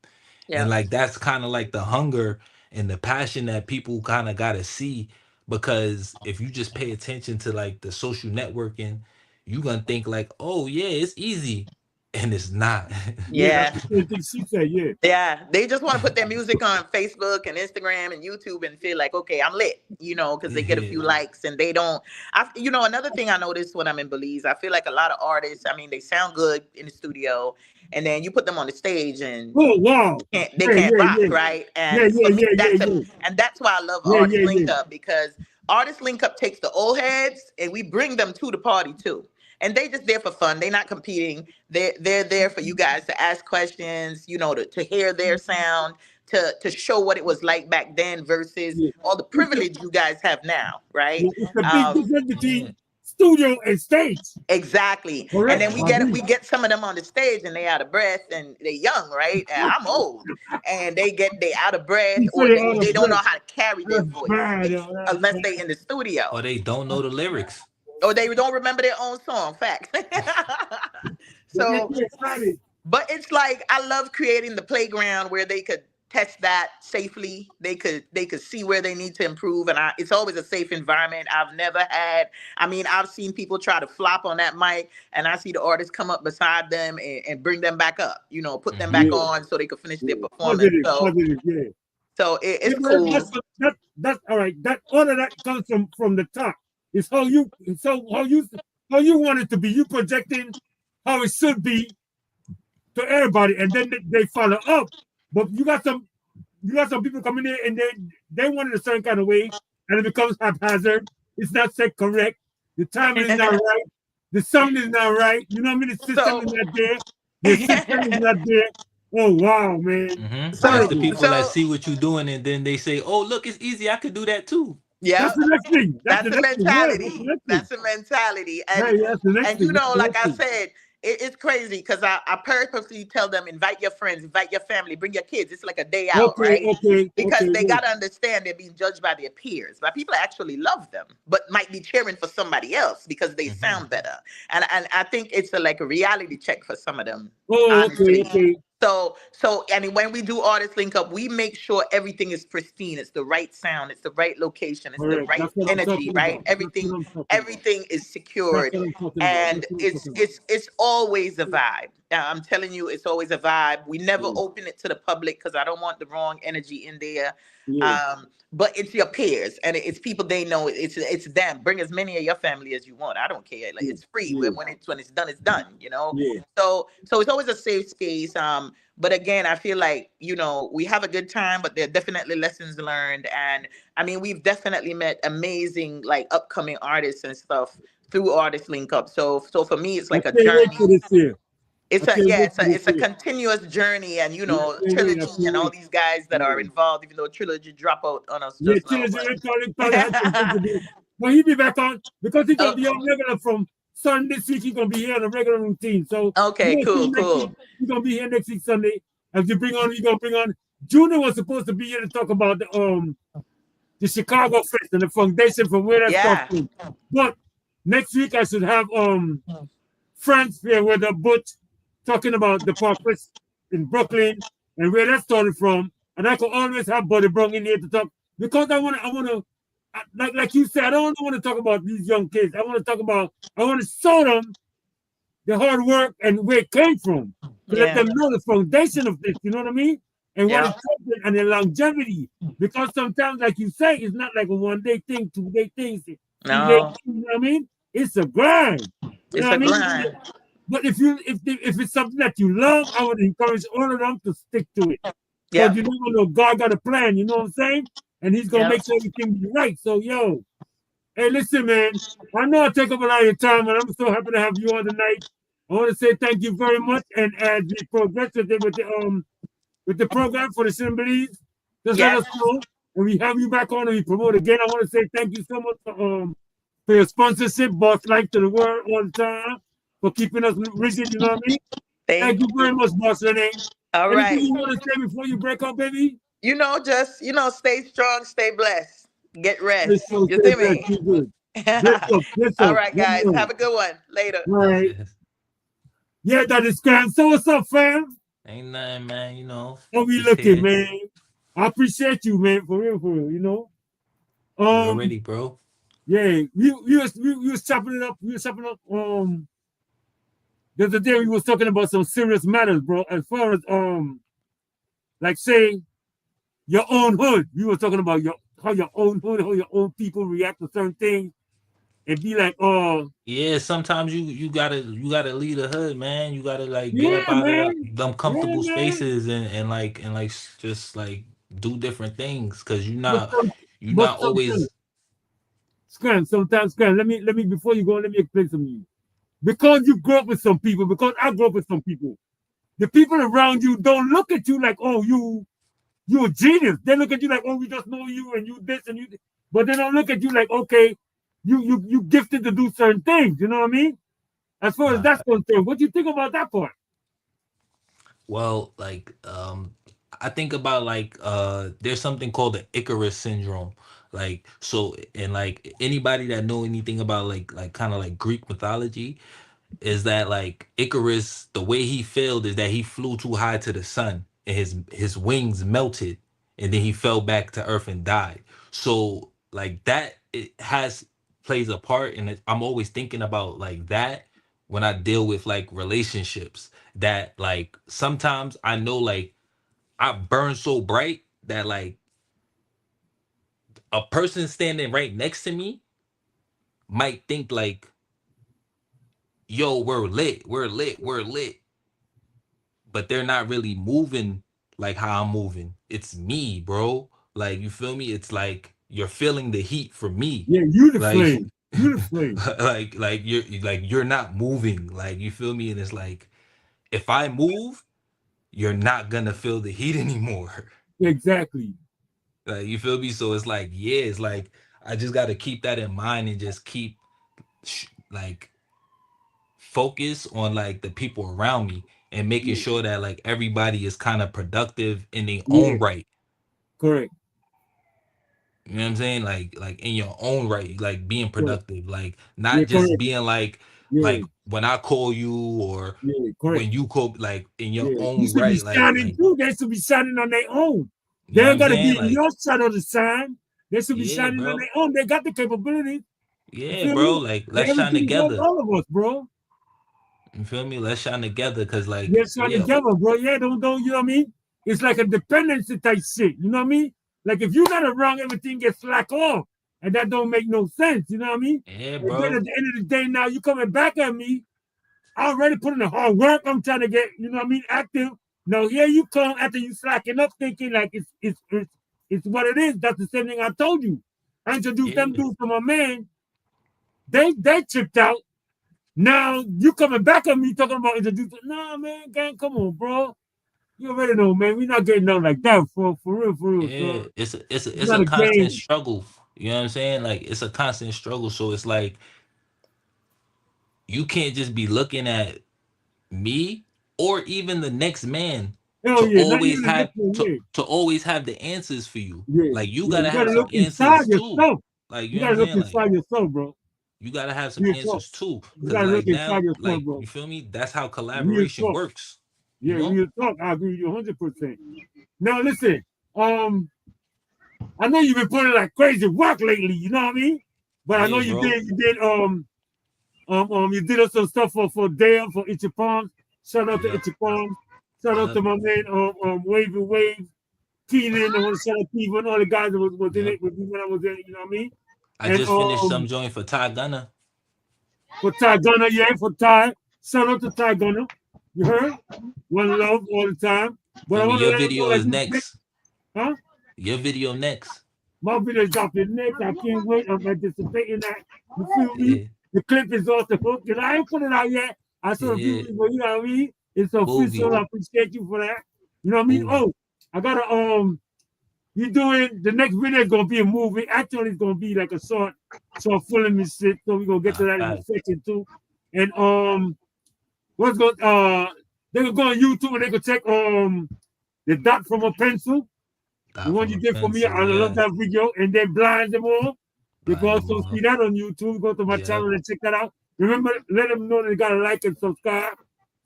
yeah. And like that's kind of like the hunger and the passion that people kind of got to see, because if you just pay attention to like the social networking, you gonna think like, oh yeah, it's easy, and it's not. Yeah. She said, yeah. Yeah, they just want to put their music on Facebook and Instagram and YouTube and feel like, okay, I'm lit, because they get a few likes and they don't. Another thing I noticed when I'm in Belize, I feel like a lot of artists, I mean, they sound good in the studio, and then you put them on the stage and they can't rock, right? And and that's why I love Artist Link Up, because Artist Link Up takes the old heads and we bring them to the party too. And they just there for fun. They're not competing. They're there for you guys to ask questions, to hear their sound, to show what it was like back then versus all the privilege you guys have now, right? It's a big difference between studio and stage. Exactly. Correct. And then we get some of them on the stage and they out of breath and they're young, right? And I'm old. And they out of breath, or they don't know how to carry their voice unless they in the studio. Or they don't know the lyrics. Or they don't remember their own song. Fact. So, but it's like I love creating the playground where they could test that safely. They could see where they need to improve, and it's always a safe environment. I've seen people try to flop on that mic, and I see the artists come up beside them and bring them back up. Put them back on so they could finish their performance. So it's cool. That's all right. All of that comes from the top. It's how you want it to be. You projecting how it should be to everybody, and then they follow up. But you got some people coming in and they want it a certain kind of way, and it becomes haphazard. It's not set correct. The timing is not right. The sound is not right. You know what I mean? The system is not there. The system is not there. Oh wow, man! Mm-hmm. So the people that see what you're doing and then they say, "Oh, look, it's easy. I could do that too." Yeah, that's the next thing. That's the mentality. That's the mentality. And like I said, it's crazy because I purposely tell them, invite your friends, invite your family, bring your kids. It's like a day out, right? Because they got to understand they're being judged by their peers. But people actually love them, but might be cheering for somebody else because they sound better. And I think it's like a reality check for some of them. Honestly. So and when we do Artist Link Up, we make sure everything is pristine. It's the right sound. It's the right location. It's the right energy, right? Everything is secured, and it's always a vibe. I'm telling you, it's always a vibe. We never open it to the public because I don't want the wrong energy in there. But it's your peers and it's people they know. It's them. Bring as many of your family as you want. I don't care. Like it's free. When it's done, it's done. So it's always a safe space. But again, I feel like we have a good time, but there are definitely lessons learned. And I mean, we've definitely met amazing like upcoming artists and stuff through Artist Link Up. So for me, it's like a can't wait journey. for this year. It's a continuous journey, and Trilogy and all these guys that are involved, even though Trilogy drop out on us just now. But he'll be back on because he's gonna be on regular from Sunday this week. He's gonna be here on a regular routine. So okay, cool. He's gonna be here next week Sunday. As you bring on, you're gonna bring on. Junior was supposed to be here to talk about the Chicago Fest and the foundation from where that stuff came. But next week I should have friends here with a Butch talking about the Park Fest in Brooklyn and where that started from. And I could always have Buddy Brown in here to talk because I wanna like you said, I don't want to talk about these young kids. I want to show them the hard work and where it came from. To let them know the foundation of this, you know what I mean? And what it's taken and the longevity. Because sometimes, like you say, it's not like a 1 day thing, 2 day thing. No. You know what I mean? It's a grind. It's a grind. But if it's something that you love, I would encourage all of them to stick to it. Yeah. Because you never know, God got a plan, you know what I'm saying? And he's going to make sure everything be right. So, hey, listen, man, I know I take up a lot of your time, and I'm so happy to have you on tonight. I want to say thank you very much. And as we progress with the program for the Assemblies, just let us know. And we have you back on and we promote again. I want to say thank you so much for your sponsorship, Boss Life to the World all the time, for keeping us rigid, you know what I mean? Thank you very much, Boss Renee. All right. Anything you want to say before you break up, baby? Just stay strong, stay blessed, get rest. You see me? All right, guys. Have a good one. Later. All right. Yeah, that is Scram. So what's up, fam? Ain't nothing, man. How we looking, man? I appreciate you, man. For real, you already, bro. Yeah, we was chopping it up. We was chopping up. The other day we was talking about some serious matters, bro. As far as like say your own hood. We were talking about how your own hood, how your own people react to certain things. And be like, yeah, sometimes you gotta lead the hood, man. You gotta get up out of them comfortable spaces and just do different things because you're not always Scram. Sometimes Scram, let me before you go, let me explain something to you. Because you grew up with some people, because I grew up with some people, the people around you don't look at you like, oh, you're a genius. They look at you like, oh, we just know you and you this and you this. But they don't look at you like, okay, you gifted to do certain things, you know what I mean? As far as that's concerned, what do you think about that part? Well, I think about there's something called the Icarus syndrome. Anybody that know anything about kind of Greek mythology is that Icarus, the way he failed is that he flew too high to the sun and his wings melted and then he fell back to earth and died. So that plays a part, and I'm always thinking about that when I deal with relationships, that sometimes I know I burn so bright that a person standing right next to me might think yo, we're lit, but they're not really moving how I'm moving. It's me, bro. You feel me? It's you're feeling the heat from me. Yeah, you the flame. You the flame. You're not moving. You feel me? And it's if I move, you're not gonna feel the heat anymore. Exactly. You feel me? So it's it's I just gotta keep that in mind and just keep focus on the people around me and making sure that everybody is kind of productive in their own right. Correct. You know what I'm saying? In your own right, being productive, not just being when I call you or when you call, in your own right. They should be shining on their own. They ain't gotta be in your shadow to shine. They should be shining on their own. They got the capability. Yeah, bro. Let's shine together. All of us, bro. You feel me? Let's shine together, cause let's shine together, bro. Yeah, don't you know what I mean? It's like a dependency type shit. You know what I mean? If you're not around, everything gets slack off, and that don't make no sense. You know what I mean? Yeah, bro. And then at the end of the day, now you coming back at me. I already put in the hard work. I'm trying to get, you know what I mean, active. No, here you come after you slacking up, thinking it's what it is. That's the same thing I told you. I introduced them dudes to my man. They tripped out. Now you coming back at me talking about introducing. Nah, man, gang, come on, bro. You already know, man. We're not getting nothing like that for real. Yeah, So it's not a a constant game. struggle. You know what I'm saying? Like it's a constant struggle. So it's like you can't just be looking at me or even the next man Hell to yeah, not always even the have next one. Yeah, to always have the answers for you. yeah, Like you yeah. gotta You have gotta some look inside answers too. yourself. Like You you know what gotta I'm look saying? Like inside yourself, bro. you gotta have some Real talk. answers too. You Cause gotta look like inside now, yourself, like bro. you feel me? That's how Real collaboration talk. works. You Yeah, know? real talk. I agree with you 100%. Now listen, I know you've been putting like crazy work lately. You know what I mean? But I know Yeah, bro. you did us some stuff for Dale for Itchy Palms. Shout out to Yep. Itchy Palms. Shout out Yep. to my man Wavy Wave, Keenan. I want to shout out Steve and all the guys that was in Yep. it with me when I was there. You know what I mean? I And just finished some joint for Ty Gunner. for Ty Gunner, yeah, for Ty. Shout out to Ty Gunner. You heard? One love all the time. But I Feel me? want to Your let him know video like is next. huh? Your video next. My video dropping next. I can't wait. I'm anticipating that. You feel me? Yeah. The clip is off the hook. And I ain't put it out yet. I saw a few Yeah. people, you know what I mean? It's Movie. official. I appreciate you for that. You know what I mean? Movie. Oh, I gotta you doing the next video is gonna be a movie. Actually, it's gonna be like a short film and shit. So we're gonna get to that in a second too. And what's going they could go on YouTube and they could check the dot from a pencil. The one you did for me, I love that video. And then blind them all. You can also see that on YouTube. Go to my channel and check that out. Remember, let them know they gotta like and subscribe.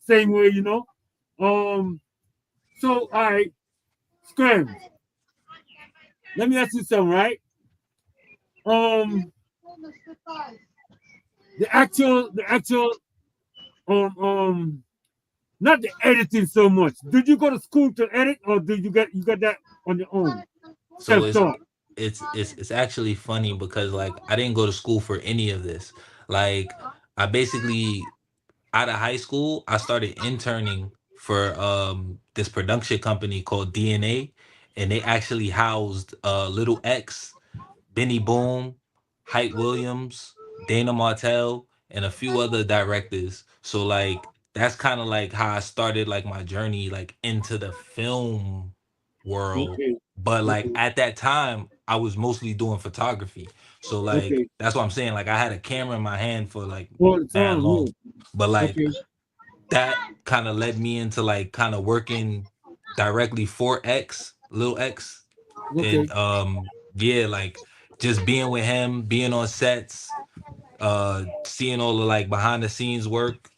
Same way, you know. So I Scram. Let me ask you something, right? The actual not the editing so much. Did you go to school to edit, or did you got that on your own? So it's actually funny because like I didn't go to school for any of this. Like I basically out of high school I started interning for this production company called DNA, and they actually housed Little X, Benny Boom, Hype Williams, Dana Martell, and a few other directors. So like that's kind of like how I started like my journey like into the film world. Okay. But like Okay. at that time, I was mostly doing photography. So like Okay. that's what I'm saying. Like I had a camera in my hand for like All the that time, long. yeah. But like Okay. that kind of led me into like kind of working directly for X, Lil X. Okay. And yeah, like just being with him, being on sets, seeing all the like behind the scenes work.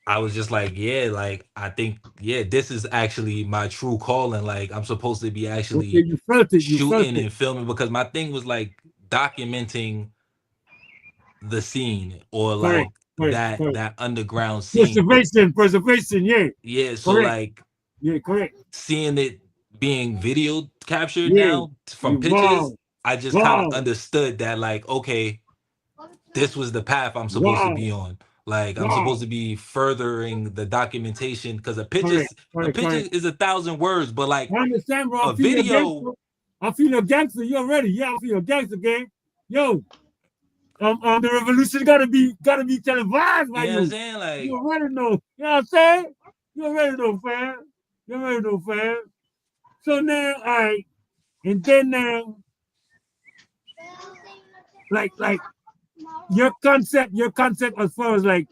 I was just like, yeah, like I think, yeah, this is actually my true calling. Like I'm supposed to be Okay, actually you felt it. You felt shooting it. and filming, because my thing was like documenting the scene or Correct. like Correct. that underground scene. Preservation. Yeah. Yeah, so Correct. like Yeah. Correct. seeing it being video captured Yeah. now from Wow. pictures, I just kind of understood that like, okay, this was the path I'm supposed to Wow. be on. Like I'm Wow. supposed to be furthering the documentation, because a Correct. picture is 1,000 words, but like I understand, bro. a video. I feel a gangster. You already? Yeah, I feel a gangster, gang. Yo, the revolution gotta be televised by You know what I'm you. saying? Like You already know. You know what I'm saying? You already know, fam. You already know, fam. So now, all right, and then now, like your concept as far as like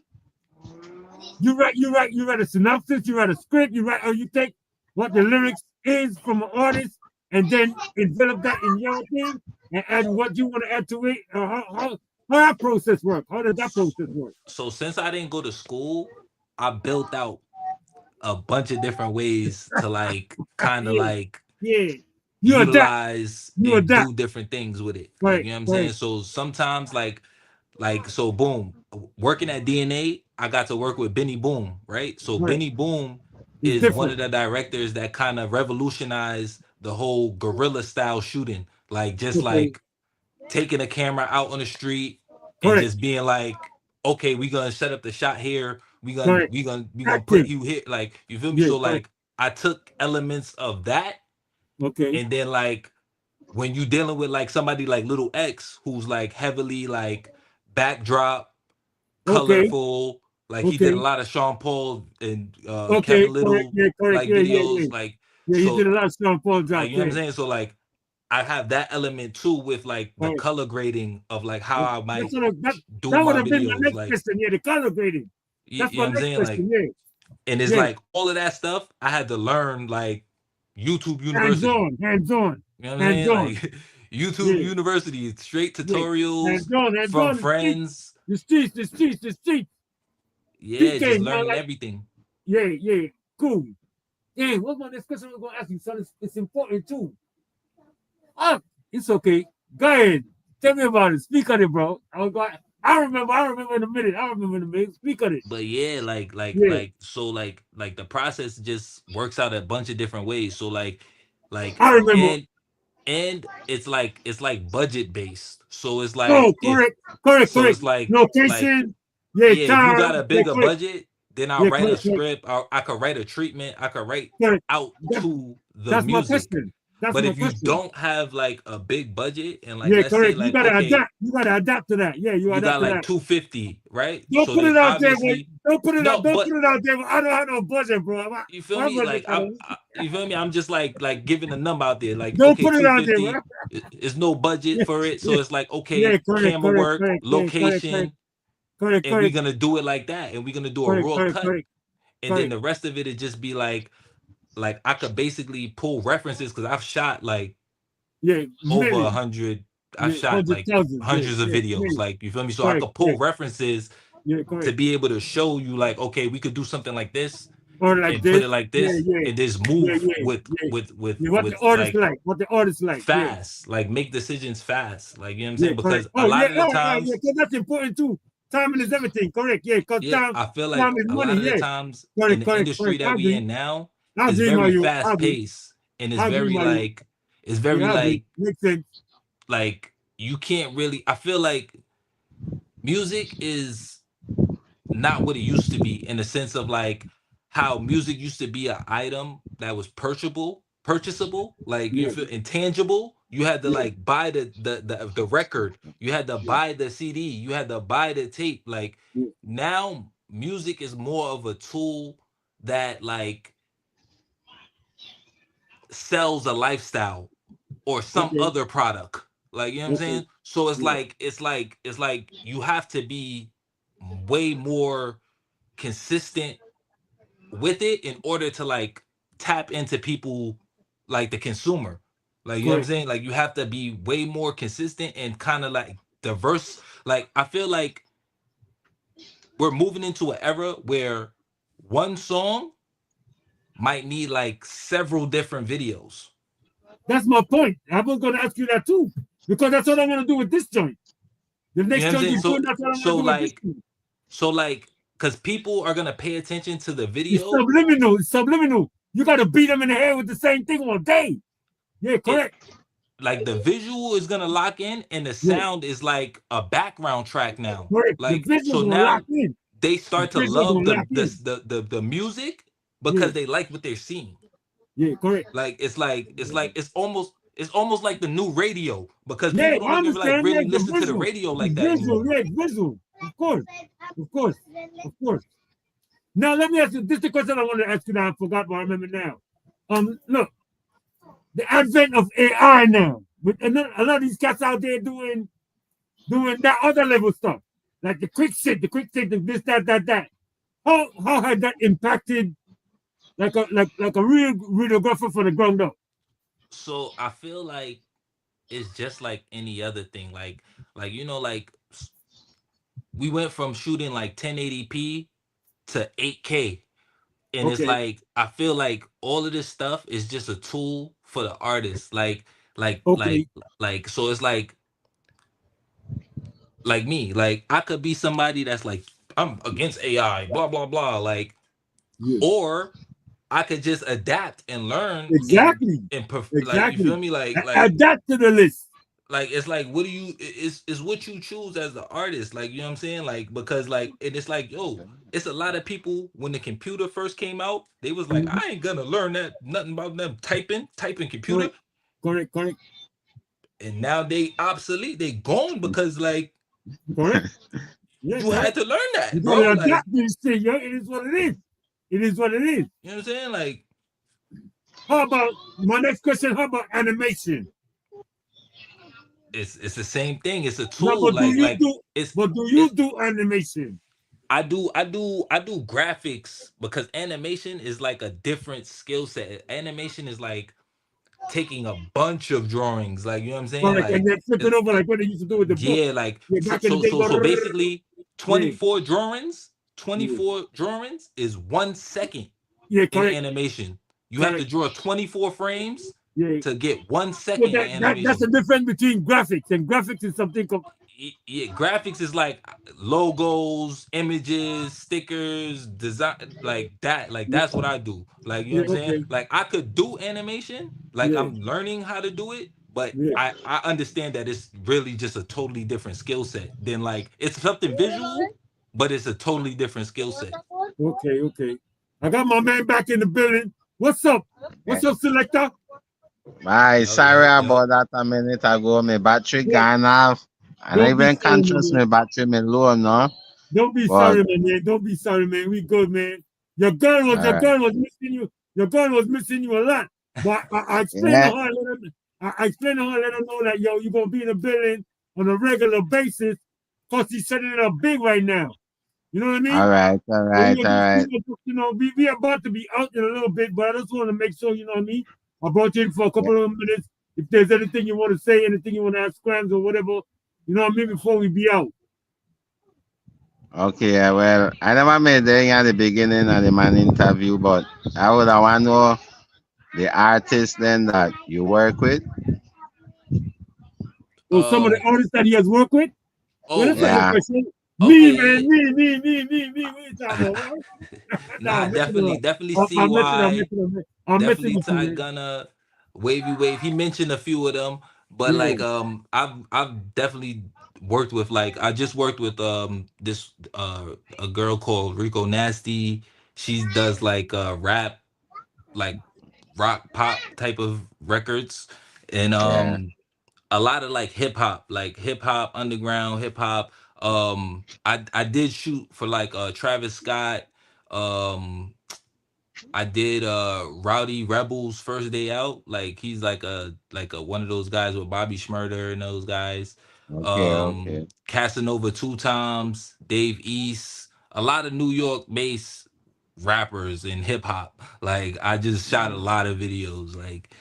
you write a synopsis, you write a script, or you take what the lyrics is from an artist and then envelop that in your thing and add what you want to add to it. How that process work? How does that process work? So since I didn't go to school, I built out a bunch of different ways to like kind of Yeah, like yeah. You adapt. utilize You and adapt. do different things with it. Like, Right, you know what I'm right. saying? So sometimes like so boom, working at DNA, I got to work with Benny Boom, right? So Right. Benny Boom It's is one different. of the directors that kind of revolutionized the whole guerrilla style shooting. Like just Okay. like taking a camera out on the street and Correct. just being like, okay, we gonna set up the shot here. We gonna Correct. we gonna put Acting. you here. Like, you feel me? Yeah, So correct. like I took elements of that, Okay. and then like when you dealing with like somebody like Little X, who's like heavily like Backdrop, Okay. Colorful. Like he Okay. did a lot of Sean Paul and Okay. Kevin Little Correct. Yeah. Correct. like Yeah. Yeah. videos. Yeah. Like Yeah. He did so a lot of Sean Paul like drops. you know what I'm Yeah. saying? So like I have that element too with like the Correct. color grading of like how I might do That would my have been my videos. next Like question. Yeah. The color grading. you That's know my what I'm next saying? question. Like Yeah. and it's Yeah. like all of that stuff I had to learn like YouTube Hands University. on. Hands on. You know what I'm Hands saying? on. Like YouTube Yeah. University, straight Yeah. tutorials Hands on. Hands from on. friends. The streets. The streets. The streets. Yeah, PK, just man, learning like, everything. yeah. Yeah. Cool. Yeah. What's my next question? I'm gonna ask you, son. It's important too. Ah, it's okay. Go ahead. Tell me about it. Speak on it, bro. I remember in a minute. Speak on it. But yeah, Yeah. so like the process just works out a bunch of different ways. So like I remember. and it's like budget based. So it's Oh, like correct. it's like Location. Yeah, yeah, if you got time. a Yeah, bigger correct. budget, then I'll Yeah, write a correct. script. I could write a treatment. I could write Correct. out to the That's my music. question. That's But my if you question. don't have like a big budget and like Yeah, let's say correct. You like gotta okay, adapt. You gotta adapt to that. Yeah, you you adapt got to like that. 250, right? Don't So put then it out there, boy. obviously Don't put it no, out. Don't but put it out there. I don't have no budget, bro. you feel My me? budget, Like you feel me? I'm just like giving a number out there. Like don't okay, put it out there, bro. 250 is no budget for it. So it's like okay, Yeah, correct, camera work, yeah, location, correct, and we're gonna do it like that. And we're gonna do a raw cut. And then the rest of it just be like I could basically pull references because I've shot like over 100. I've shot like hundreds of videos. Like you feel me? So I could pull references to be able to show you like okay, we could do something like this. Or like and this. Put it like this and just move with what the artist like. What the artist like. Fast. Like make decisions fast. Like you know what I'm saying? Because a lot of the times that's important too. Timing is everything, correct? Yeah, because I feel like a lot of the times in the industry that we in now is very fast paced and it's very like makes sense. Like you can't really. I feel like music is not what it used to be in the sense of like how music used to be an item that was purchasable, like you feel intangible. You had to like buy the record, you had to buy the CD, you had to buy the tape. Like now music is more of a tool that like sells a lifestyle or some other product. Like you know what I'm saying? So it's like you have to be way more consistent with it in order to like tap into people like the consumer. Like you know what I'm saying? Like you have to be way more consistent and kind of like diverse. Like I feel like we're moving into an era where one song might need like several different videos. That's my point. I was gonna ask you that too. Because that's what I'm gonna do with this joint. The next joint you do, that's what I'm gonna do with this joint. So like because people are gonna pay attention to the video. It's subliminal. You gotta beat them in the head with the same thing all day. Yeah, correct. Like the visual is gonna lock in, and the sound is like a background track now. Correct. Like so now they start to love the music because they like what they're seeing. Yeah, correct. Like it's almost like the new radio because people don't even like really listen to the radio like that anymore. Visual. Of course. Now let me ask you. This is the question I want to ask you now. I forgot, but I remember now. Look, the advent of AI now, with a lot of these cats out there doing that other level stuff, like the quick sit, this, that. How had that impacted, like a real videographer from the ground up? So I feel like it's just like any other thing, like you know, like we went from shooting like 1080p to 8K. And it's like I feel like all of this stuff is just a tool for the artist. Like so it's like me. Like I could be somebody that's like, I'm against AI, blah blah blah. Like or I could just adapt and learn exactly. Like you feel me? Like adapt to the list. Like it's like what do you is what you choose as the artist, like you know what I'm saying? Like because like and it's like it's a lot of people when the computer first came out, they was like, I ain't gonna learn nothing about them typing computer. Correct. And now they obsolete, they gone because like Correct? Yeah, You had to learn that, you bro. gotta Like, adapt this thing, yo. It is what it is. It is what it is. you know what I'm saying? Like, how about my next question? How about animation? it's the same thing. It's a No, tool. but do you do animation? I do graphics because animation is like a different skill set. Animation is like taking a bunch of drawings, like, you know what I'm saying? Correct, and Like, then flip it over like what they used to do with the book. yeah, like, Back in the day, so basically 24 yeah. drawings is 1 second Yeah, in correct. animation. You have to draw 24 frames to get 1 So second in animation. that's the difference between graphics, and graphics is something yeah, graphics is like logos, images, stickers, design, like that. Like, that's what I do. Like, you know what I'm saying? Like, I could do animation, like, I'm learning how to do it, but I understand that it's really just a totally different skill set than, like, it's something visual, but it's a totally different skill set. Okay. I got my man back in the building. What's up? What's up, Selector? Bye. Sorry about that a minute ago. My battery gone off. And I even can't trust my battery, my low, no? Don't be sorry, man. Don't be sorry, man. We good, man. Your girl was missing you. Your girl was missing you a lot. But I explained to her, I explained to her, let her know that, yo, you're going to be in the building on a regular basis because he's setting it up big right now. You know what I mean? All right. You know, we about to be out in a little bit, but I just want to make sure, you know what I mean? I brought you in for a couple of minutes. If there's anything you want to say, anything you want to ask Scrams or whatever, you know what I mean, before we be out. Okay, well, I never made it at the beginning of the man interview, but I would want to know the artists then that you work with. Or some of the artists that he has worked with? Oh, yeah. Me, man, me. Nah, definitely CY. Definitely Ty Gunna, Wavy Wave. He mentioned a few of them, but like I've definitely worked with, like, I just worked with this a girl called Rico Nasty. She does like rap, like rock pop type of records, and a lot of like hip hop, underground hip hop. I did shoot for like Travis Scott. I did Rowdy Rebels First Day Out. Like, he's like a one of those guys with Bobby Shmurda and those guys. Okay. Casanova 2 Times, Dave East, a lot of New York based rappers in hip hop. Like, I just shot a lot of videos. Like,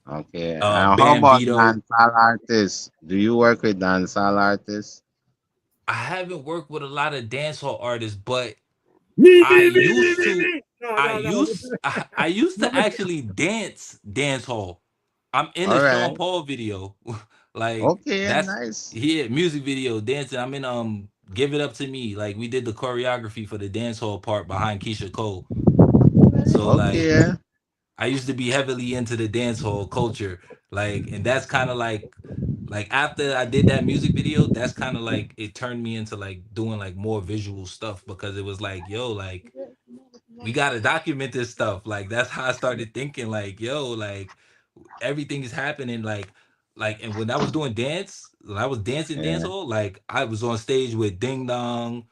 okay. How about dancehall artists? Do you work with dancehall artists? I haven't worked with a lot of dancehall artists, but I used to actually dance dancehall. I'm in a Sean Paul video. Like, that's nice. Yeah, music video, dancing. I'm in Give It Up to Me. Like, we did the choreography for the dancehall part behind Keisha Cole. So like, I used to be heavily into the dancehall culture. Like, and that's kind of like after I did that music video, that's kind of like it turned me into like doing like more visual stuff, because it was like, yo, like, we gotta document this stuff. Like, that's how I started thinking, like, yo, like, everything is happening, like, and when I was doing dancing dancehall, like, I was on stage with Ding Dong,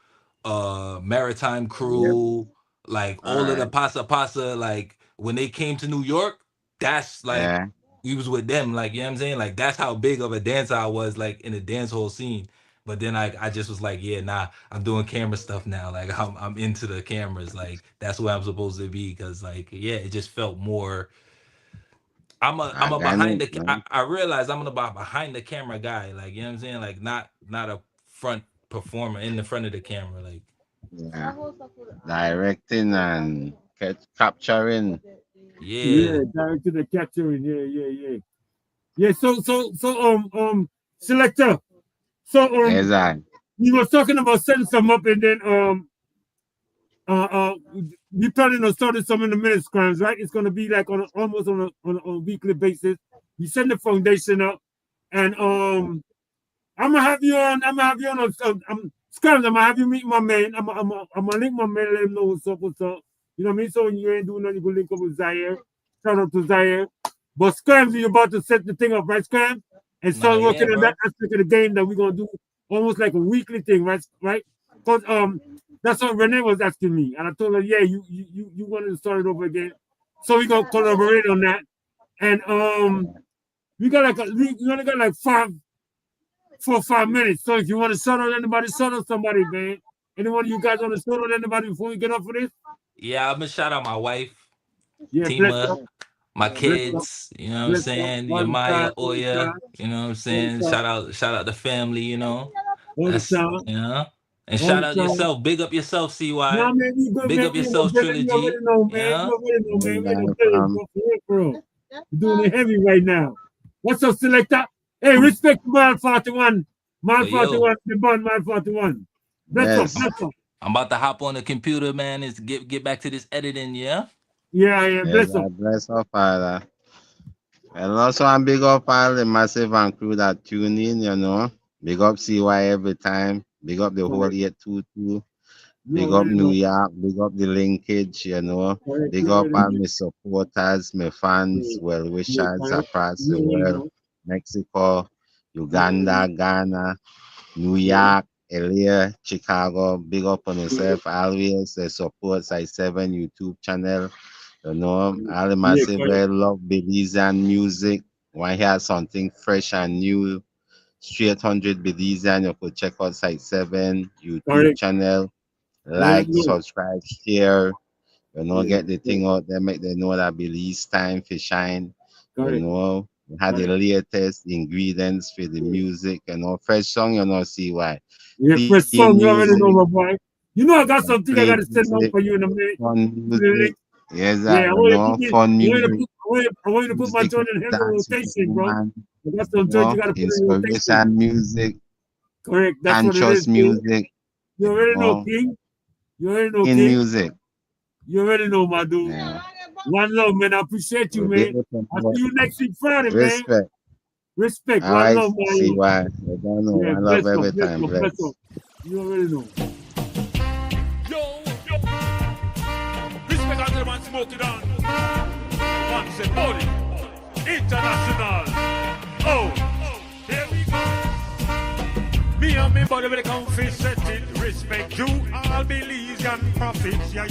Maritime Crew, like all of the Pasa, like, when they came to New York, that's like, we was with them, like, you know what I'm saying? Like, that's how big of a dancer I was, like, in the dancehall scene. But then I just was like, yeah, nah, I'm doing camera stuff now. Like, I'm into the cameras. Like, that's where I'm supposed to be. Cause like, yeah, it just felt more. I'm a behind the. I realized I'm a behind the camera guy. Like, you know what I'm saying? Like, not a front performer in the front of the camera. Like, directing and capturing. Yeah, directing and capturing. Yeah. So Selector. So we were talking about setting some up, and then we planning on starting some in the minute Scrams, right? It's gonna be like almost on a weekly basis. We send the foundation up, and I'm gonna have you on. Scrams. I'm gonna have you meet my man. I'm gonna link my man, let him know what's up. You know what I mean? So when you ain't doing nothing, you go link up with Zaire. Shout out to Zaire. But Scrams, you're about to set the thing up, right, Scrams? And start working on that aspect of the game that we're gonna do almost like a weekly thing, right? Because that's what Renee was asking me, and I told her, yeah, you wanted to start it over again, so we gonna collaborate on that, and we only got like 4 or 5 minutes. So if you want to shout out anybody, shout out somebody, man. Anyone of you guys want to shout out anybody before we get off of this? Yeah, I'm gonna shout out my wife, Yeah, Tima, my kids, you know what I'm saying? Yamaya, Oya, you know what I'm saying? Shout out the family, you know. That's, you know. And shout out yourself. Big up yourself, CY. No, man, Big up yourself, Trilogy. Yeah. You're doing it heavy right now. What's up, Selector? Hey, respect Mal 41. Mal 41, the bond Mal 41. Bless up. I'm about to hop on the computer, man, and get back to this editing, yeah? Yeah, bless up. Bless up, Father. And also, I'm big up all the Massive and crew that tune in, you know. Big up CY every time. Big up the whole 822. Big up New York. Big up the linkage, you know. Big up all my supporters, my fans, well-wishers across the world. Mexico, Uganda, Ghana, New York, LA, Chicago. Big up on yourself always. The support Side 7 YouTube channel. You know, all the Massive love Belizean music. Want to hear something fresh and new? Straight 100 Belizean. You could check out Side 7 YouTube channel. Like, subscribe, share. You know, get the thing out there. Make them know that Belize time for shine. You know, we had the latest ingredients for the music. You know, fresh song. You know, CY. Yeah, fresh song. You already know, my boy. You know, I got something I got to send out for you in a minute. Yes, I fun music. I want you to put my joint in heavy rotation, bro. That's some joint you got to put in rotation. Music. Correct. That's what it is. Music. You already know, King. You already know, King. Music. You already know, my dude. Yeah. One love, man. I appreciate you, man. I'll see you next week Friday, man. Respect. One love, man. See why. I don't know. I love every time. You already know. Man smoke it on. One say body. International. Here we go. Me and me body with the comfy setting. Respect you, all Belizean prophets. Yo.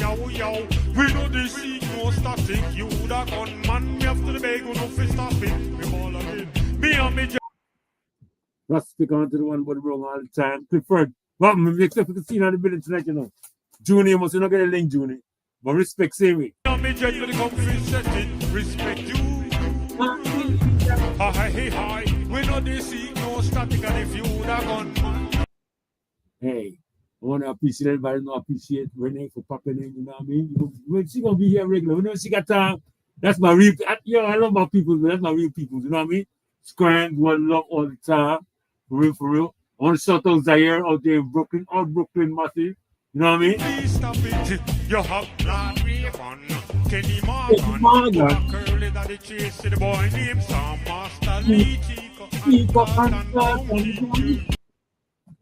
We know this seek no static. You da gunman. Me after the bag, no fi stop it. We ball again. Me and me Let's stick on to the one body wrong all the time. Preferred. Well, except for the scene on the building tonight, you know. Junior must not get a link, Junior. But respect, same way. Respect you. Hi. We know they see no static and if you da gun. Hey, I want to appreciate everybody. I appreciate Renee for popping in, you know what I mean? When she going to be here regular, whenever she got time, that's my real, I love my people, but that's my real people, you know what I mean? Scram, one love all the time. For real. I want to shout out Zaire out there in Brooklyn, all Brooklyn massive. You know what I mean? Please stop it. You have not Raven, Kenny Morgan, Curly that the chase the boy named Sam Master Lee Chico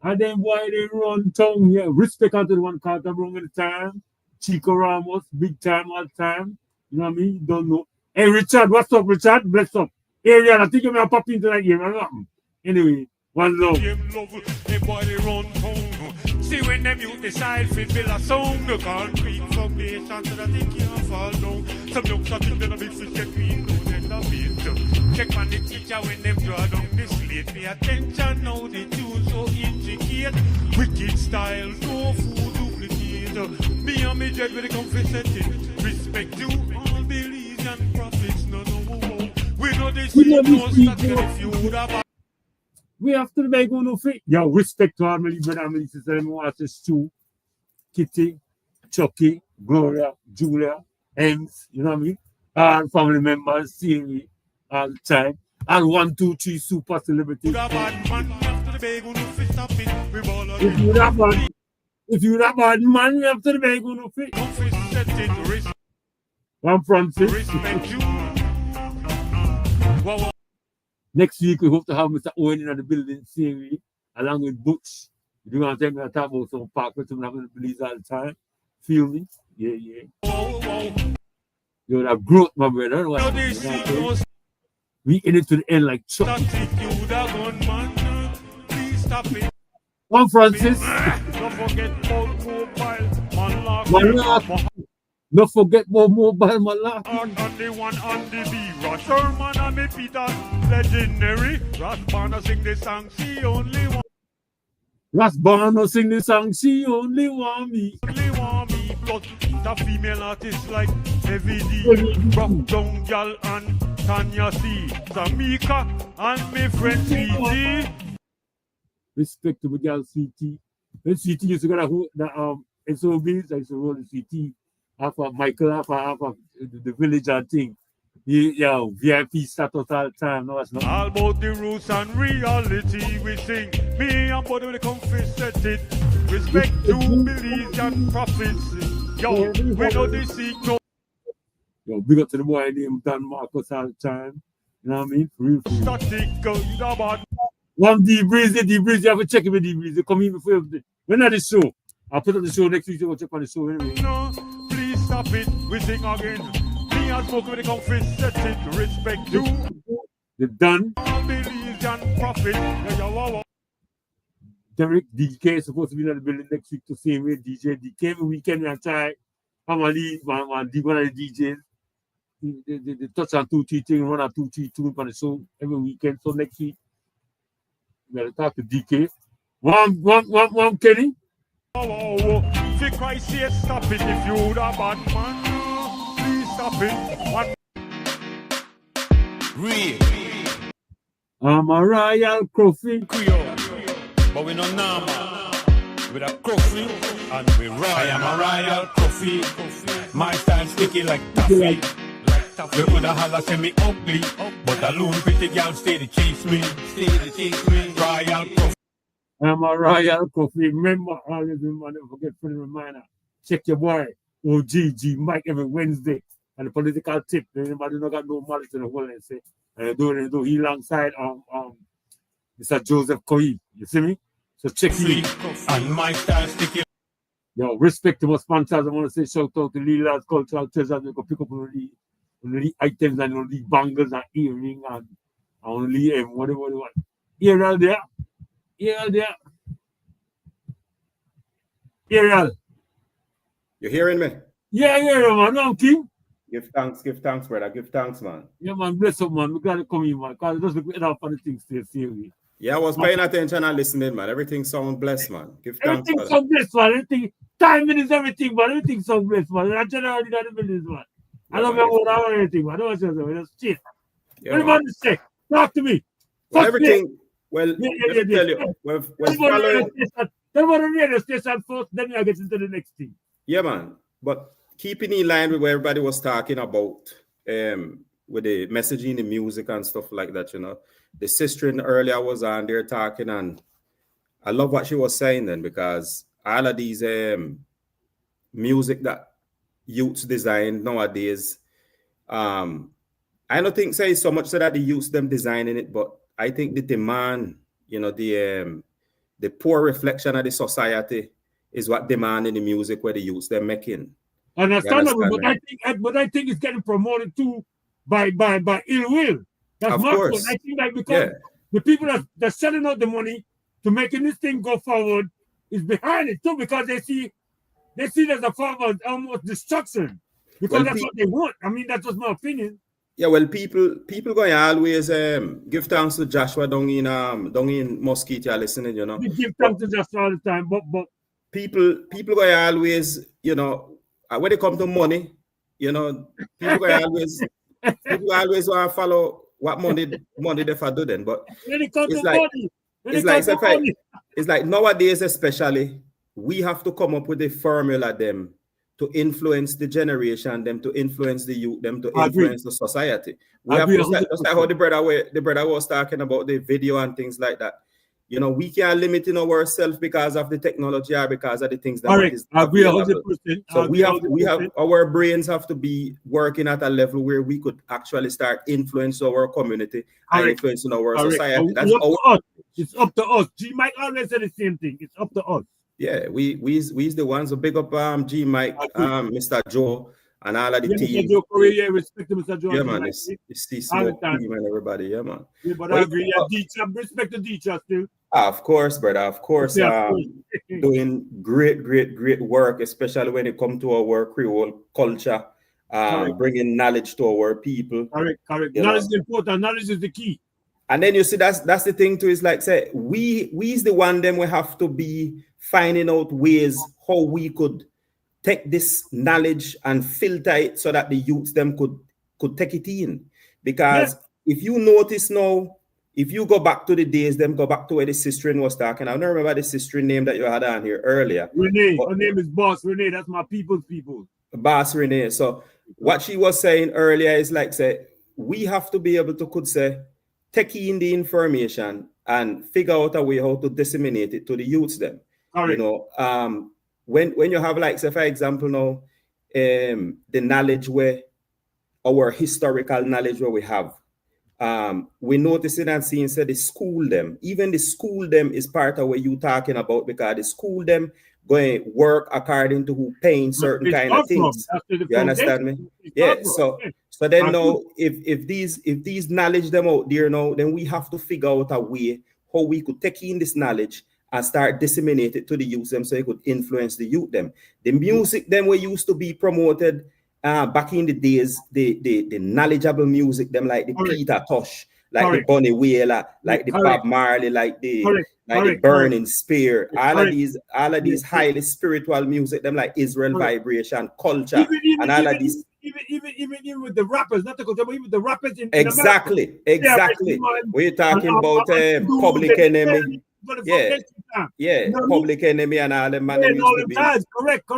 and then boy they run tongue, yeah. Respect out to the one called wrong at the time. Chico Ramos, big time all the time. You know what I mean? You don't know. Hey Richard, what's up, Richard? Bless up. Ariel, I think you're gonna pop into that game or nothing. Anyway, one love. Everybody run tongue. See when them youth decide fi build a song, the concrete foundation so that they can't fall down. Some youngsters think they're a big fish get green, go then a bit. Check on the teacher when them draw down the slate. Pay attention now the tune so intricate. Wicked style, no food duplicate. Me and me dread with the comfy setting. Respect you, all Belizean prophets. No. We know this is no static if you would have. We have to make no fit. Yo, respect to all my brother and my sister. Let me watch this too. Kitty, Chucky, Gloria, Julia, Ems, you know what I mean? All family members seeing me all the time. And 1, 2, 3 super celebrities. If you that bad man, you have to make no fit. One Francis. Next week, we hope to have Mr. Owen in the building series, along with Butch. We're going to take me to talk about some park with him, I'm going to believe all the time. Feel me? Yeah. You're that growth, my brother. We in it to the end like Chuck. Juan Francis. Don't forget about mobile, Malak. Don't forget about mobile, Malak. on the one on the B. Rush Sherman and me Peter, legendary. Rasbana sing the song, she only want Rasbana sing the song, she only want me. me. Plus the female artists like Heavy D, Rock Down Gal and Tanya C, Samika and me friend CT. Respect to the girl CT. When CT used to get the SOBs, I used to roll the CT. After Michael, after the villager thing. Yeah, VIP status all the time. No, that's not. All about the roots and reality we sing. Me and Buddy with the confess set it. Respect to beliefs and prophets. Yo, we know they seek no. Yo, big up to the boy named Dan Marcus all the time. You know what I mean? For real. Static, you know about. One D-Breezy, you have to check it with D-Breezy. Come in before everything. When at the show, I'll put up the show next week. You go check on the show anyway. No, please stop it. We sing again. Me and Smoke with the confess set it. Respect to They're done. all beliefs and prophets. Yeah, wow. Derek DK is supposed to be in the building next week to same way. DJ DK every weekend and try. I'm gonna leave one of the DJs. They touch on 2-3 things, run on 2-3 tunes on the show every weekend. So next week, we gotta talk to DK. One Kenny. For Christ's sake, stop it if you're the bad man. Please stop it. One. Real. I'm a Royal Coffee. Creole. But we no normal. With a coffee and we royal. I am a Royal Coffee. My style sticky like toffee. We woulda holla say me ugly, but a lone pretty girl stay to chase me. Royal Coffee. I'm a Royal Coffee. Remember, always remember, don't forget for the reminder. Check your boy, OGG Mike every Wednesday. And the political tip. Anybody not got no malice in the world and say, do he alongside Mr. Joseph Koi. You see me? So check him. And my style sticky. Yo, respect to my sponsors. I want to say shout out to Lila's Cultural Treasures. They go pick up on the items and on the bangles and earring and on the whatever you want. Ariel there. Ariel. You hearing me? Yeah, man. No, King. Give thanks, brother. Give thanks, man. Yeah, man. Bless up, man. We got to come in, man. Because it doesn't look enough for the things to see. Yeah, I was paying attention and listening, man. Everything sound blessed, man. Give thanks, everything sound blessed, man. Everything, timing is everything, man. Everything sound blessed, man. I generally got the business, man. I don't know about anything, man. I don't know what shit. Everybody say, talk to me. Well, everything, well, let me tell you. Everybody radio station first, then I get into the next thing. Yeah, man. But keeping in line with what everybody was talking about, with the messaging, the music and stuff like that, you know. The sister earlier was on there talking, and I love what she was saying then, because all of these music that youths design nowadays, I don't think say so much so that the youths them designing it, but I think the demand, you know, the poor reflection of the society is what demanding the music where the youths they're making. Understandable, but I think it's getting promoted too by ill will. That's of my course. point. I think that because the people that's selling out the money to making this thing go forward is behind it too, because they see there's a form of almost destruction. Because that's what they want. I mean, that's just my opinion. Yeah, well, people going to always give thanks to Joshua down in Mosquito listening, you know. We give thanks to Joshua all the time, but people going to always, you know, when it comes to money, you know, people always want to follow what money they for do then. But when it comes it's to like, money, it's like nowadays especially, we have to come up with a formula them to influence the generation, them to influence the youth, them to influence the society. We have to just like how the brother was talking about the video and things like that. You know, we can't limit ourselves because of the technology or because of the things that is available. So we have our brains have to be working at a level where we could actually start influencing our community and influencing our society. That's it's up to us. G Mike always said the same thing. It's up to us. Yeah, we's the ones who big up G Mike, Mr. Joe, and all of the team. Mr. Joe Korea, yeah, respect to Mr. Joe. Yeah, man, it's the smoke team and everybody. Yeah, man. Yeah, but I agree. Yeah, respect to teacher still. Of course, brother. Of course, doing great work, especially when it comes to our Creole culture, bringing knowledge to our people. Correct. Knowledge is important. Knowledge is the key. And then you see that's the thing too. Is like say we's the one them we have to be finding out ways how we could take this knowledge and filter it so that the youths them could take it in. Because if you notice now, if you go back to the days, go back to where the sister was talking. I don't remember the sister name that you had on here earlier. Renee, her name is Boss Renee. That's my people's people. Boss Renee. So what she was saying earlier is like say we have to be able to could say take in the information and figure out a way how to disseminate it to the youths them. Correct. You know, when you have like say for example now, the knowledge where our historical knowledge where we have. We noticing and seeing say the school them, even the school them is part of what you talking about because the school them going work according to who paying certain kind of things. You understand me? Yeah. So then now if these knowledge them out there now, then we have to figure out a way how we could take in this knowledge and start disseminate it to the youth them so it could influence the youth them. The music them we used to be promoted back in the days, the knowledgeable music, them like the Peter Tosh, like the Bunny Wailer, like the Bob Marley, like the Burning Spear, all of these highly spiritual music, them like Israel Vibration, Culture, and all of these. Even with the rappers, not to go even with the rappers in exactly. We're talking about Public Enemy. Public Enemy and all them man. Correct.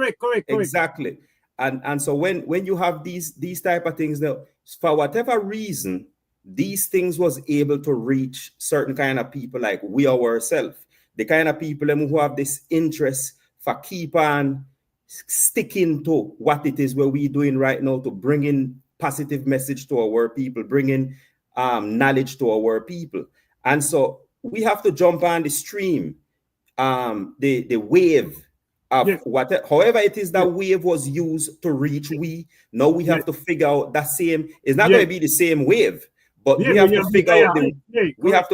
Exactly. And so when you have these type of things now, for whatever reason, these things was able to reach certain kind of people like we ourselves, the kind of people who have this interest for keep on sticking to what it is where we doing right now to bring in positive message to our people, bringing knowledge to our people. And so we have to jump on the stream, the wave of however it is that wave was used to reach we. Now we have to figure out that same, it's not going to be the same wave, but we have to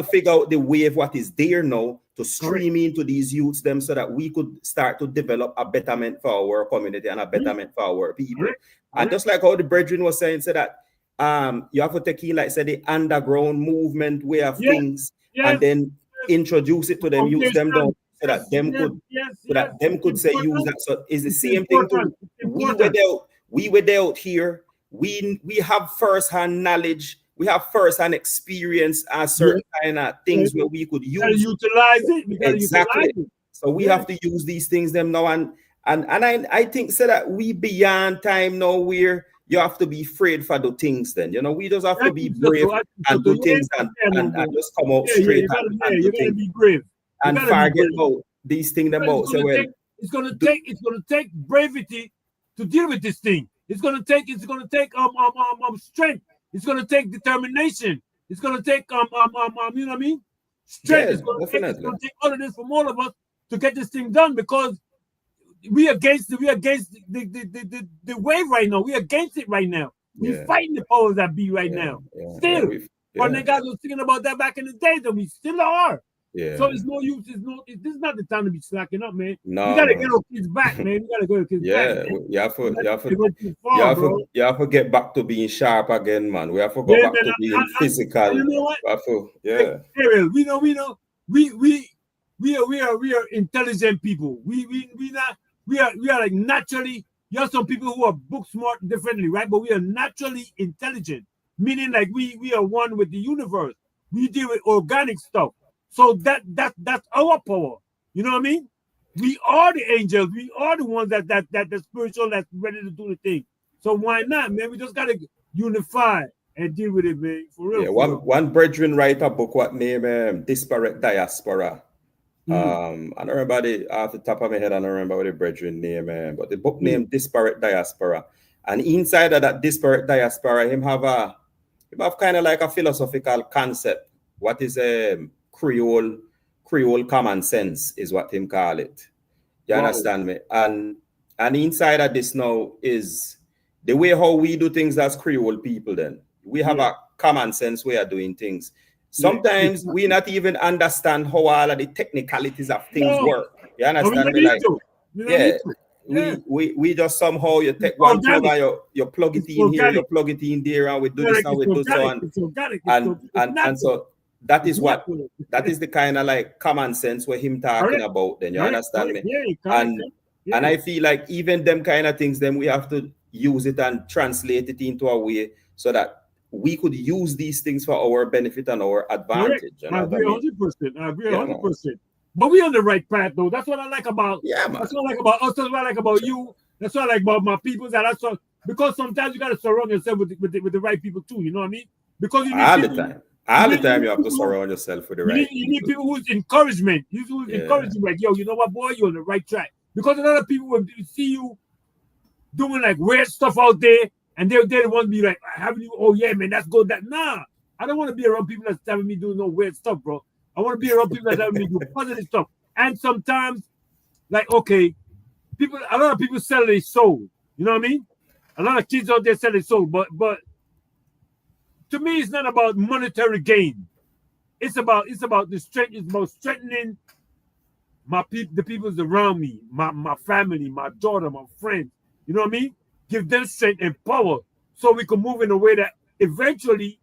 figure out the wave what is there now to stream into these youths them so that we could start to develop a betterment for our community and a betterment for our people. And just like how the brethren was saying, so that you have to take in like say the underground movement way of things and then introduce it to them, use them down. So that them could say use that. So it's the same thing too. We were there out here. We have first-hand knowledge. We have first-hand experience as certain kind of things where we could use. Utilize it. Exactly. So we have to use these things them now. And I think so that we beyond time now where you have to be afraid for the things then. You know, we just have to be brave and do things and just come out straight and do things. Be brave. And forget about these things about it's gonna take bravery to deal with this thing. It's gonna take strength. It's gonna take determination. It's gonna take you know what I mean? Strength. It's gonna take all of this from all of us to get this thing done because we against the wave right now. We against it right now. We're fighting the powers that be right now. Still. When the guys were thinking about that back in the day, that we still are. Yeah. So it's no use. This is not the time to be slacking up, man. No, we gotta get our kids back, man. We gotta go to kids back. You have to get back to being sharp again, man. We have to go back to being physical. You know what? Ariel, we are intelligent people. We are like naturally. You have some people who are book smart differently, right? But we are naturally intelligent, meaning like we are one with the universe. We deal with organic stuff. So that's our power. You know what I mean? We are the angels. We are the ones that the spiritual that's ready to do the thing. So why not, man? We just gotta unify and deal with it, man. For real. Yeah, one brethren write a book what name Disparate Diaspora. I don't remember off the top of my head, I don't remember what the brethren name, but the book named Disparate Diaspora. And inside of that Disparate Diaspora, him have kind of like a philosophical concept. What is Creole common sense is what him call it. You understand me? And inside of this now is the way how we do things as Creole people then. We have a common sense way of doing things. sometimes we not even understand how all of the technicalities of things work. You understand me? Like, we just somehow you take one plug and you plug it in here, you plug it in there, and we do this and we do so on. And so that is what that is the kind of like common sense where him talking about. Then you understand me? And I feel like even them kind of things, then we have to use it and translate it into a way so that we could use these things for our benefit and our advantage. You know I agree 100%. I agree 100%. But we on the right path, though. That's what I like about. Yeah, man. That's what I like about us. That's what I like about you. That's what I like about my people. Because sometimes you gotta surround yourself with the right people too. You know what I mean? Because you need all the time you have to surround yourself with the right. You need people who's encouragement. Who's encouraging, like, yo, you know what, boy, you're on the right track. Because a lot of people will see you doing like weird stuff out there, and they want to be like, having you, oh yeah, man, that's good. Nah, I don't want to be around people that's having me do no weird stuff, bro. I want to be around people that's having me do positive stuff. And sometimes, like, okay, a lot of people sell their soul. You know what I mean? A lot of kids out there sell their soul, but to me, it's not about monetary gain. It's about the strength. It's about strengthening the people around me, my family, my daughter, my friends. You know what I mean? Give them strength and power so we can move in a way that eventually,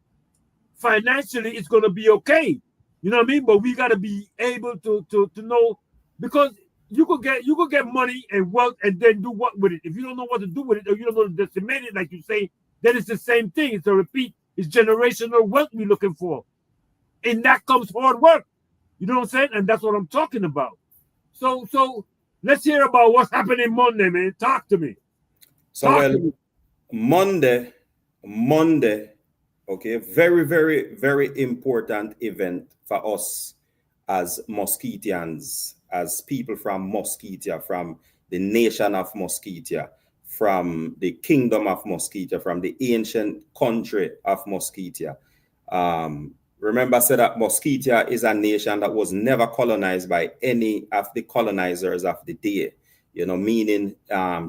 financially, it's going to be okay. You know what I mean? But we got to be able to know, because you could get money and wealth and then do what with it? If you don't know what to do with it, or you don't know to disseminate it, like you say, then it's the same thing. It's a repeat. It's generational wealth we're looking for. And that comes hard work. You know what I'm saying? And that's what I'm talking about. So let's hear about what's happening Monday, man. Talk to me. Monday, okay, very, very, very important event for us as Musketeans, as people from Musketia, from the nation of Musketia, from the kingdom of Musketia, from the ancient country of Musketia. Remember, I said that Musketia is a nation that was never colonized by any of the colonizers of the day. You know, meaning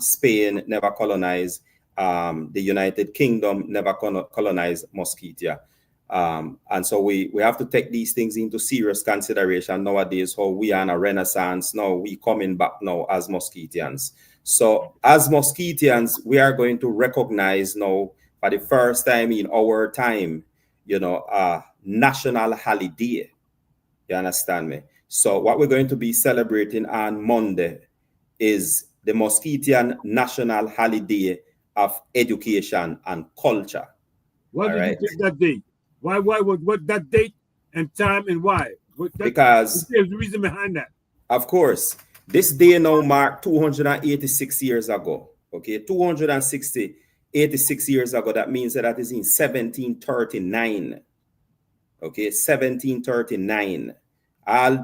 Spain never colonized, the United Kingdom never colonized Musketia. And so we have to take these things into serious consideration nowadays, how we are in a renaissance now, we coming back now as Musketians. So as Musketians, we are going to recognize now for the first time in our time, you know, national holiday. You understand me? So what we're going to be celebrating on Monday is the Musketian National Holiday of Education and Culture. Why did you pick that date? Why what that date and time and why? Because there's a reason behind that. Of course, this day now marked 286 years ago. Okay, 286 years ago. That means that is in 1739. Okay, 1739.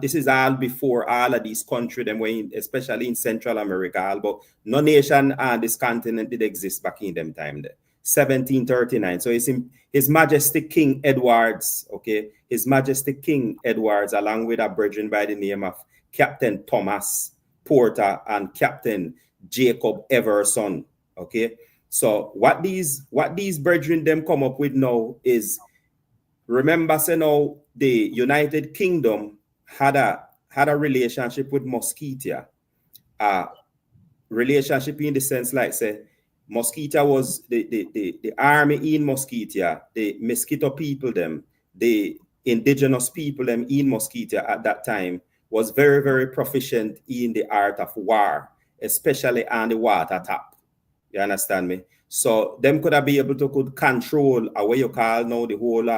This is all before all of these countries, them were in, especially in Central America, but no nation on this continent did exist back in them time there. 1739. So it's His Majesty King Edwards, okay? His Majesty King Edwards, along with a brethren by the name of Captain Thomas Porter and Captain Jacob Everson, okay? So what these brethren them come up with now is, remember, say now the United Kingdom had a relationship with Musketia, relationship in the sense like say Musketia was the army in Musketia, the Mosquito people them, the indigenous people them in Musketia at that time was very, very proficient in the art of war, especially on the water tap. You understand me? So them could have been able to control what you call now the whole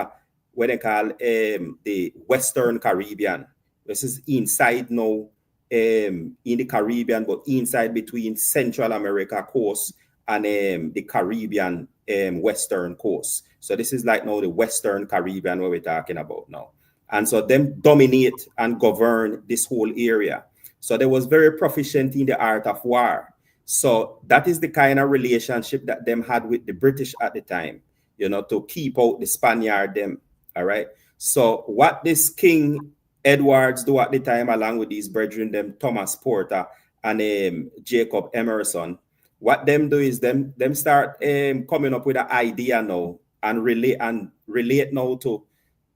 what they call the Western Caribbean. This is inside now in the Caribbean, but inside between Central America coast and the Caribbean Western coast. So this is like now the Western Caribbean where we're talking about now. And so them dominate and govern this whole area. So they was very proficient in the art of war. So that is the kind of relationship that them had with the British at the time, you know, to keep out the Spaniard them. All right. So what this King Edwards do at the time, along with these brethren, them Thomas Porter and Jacob Emerson, what them do is them start coming up with an idea now and relate now to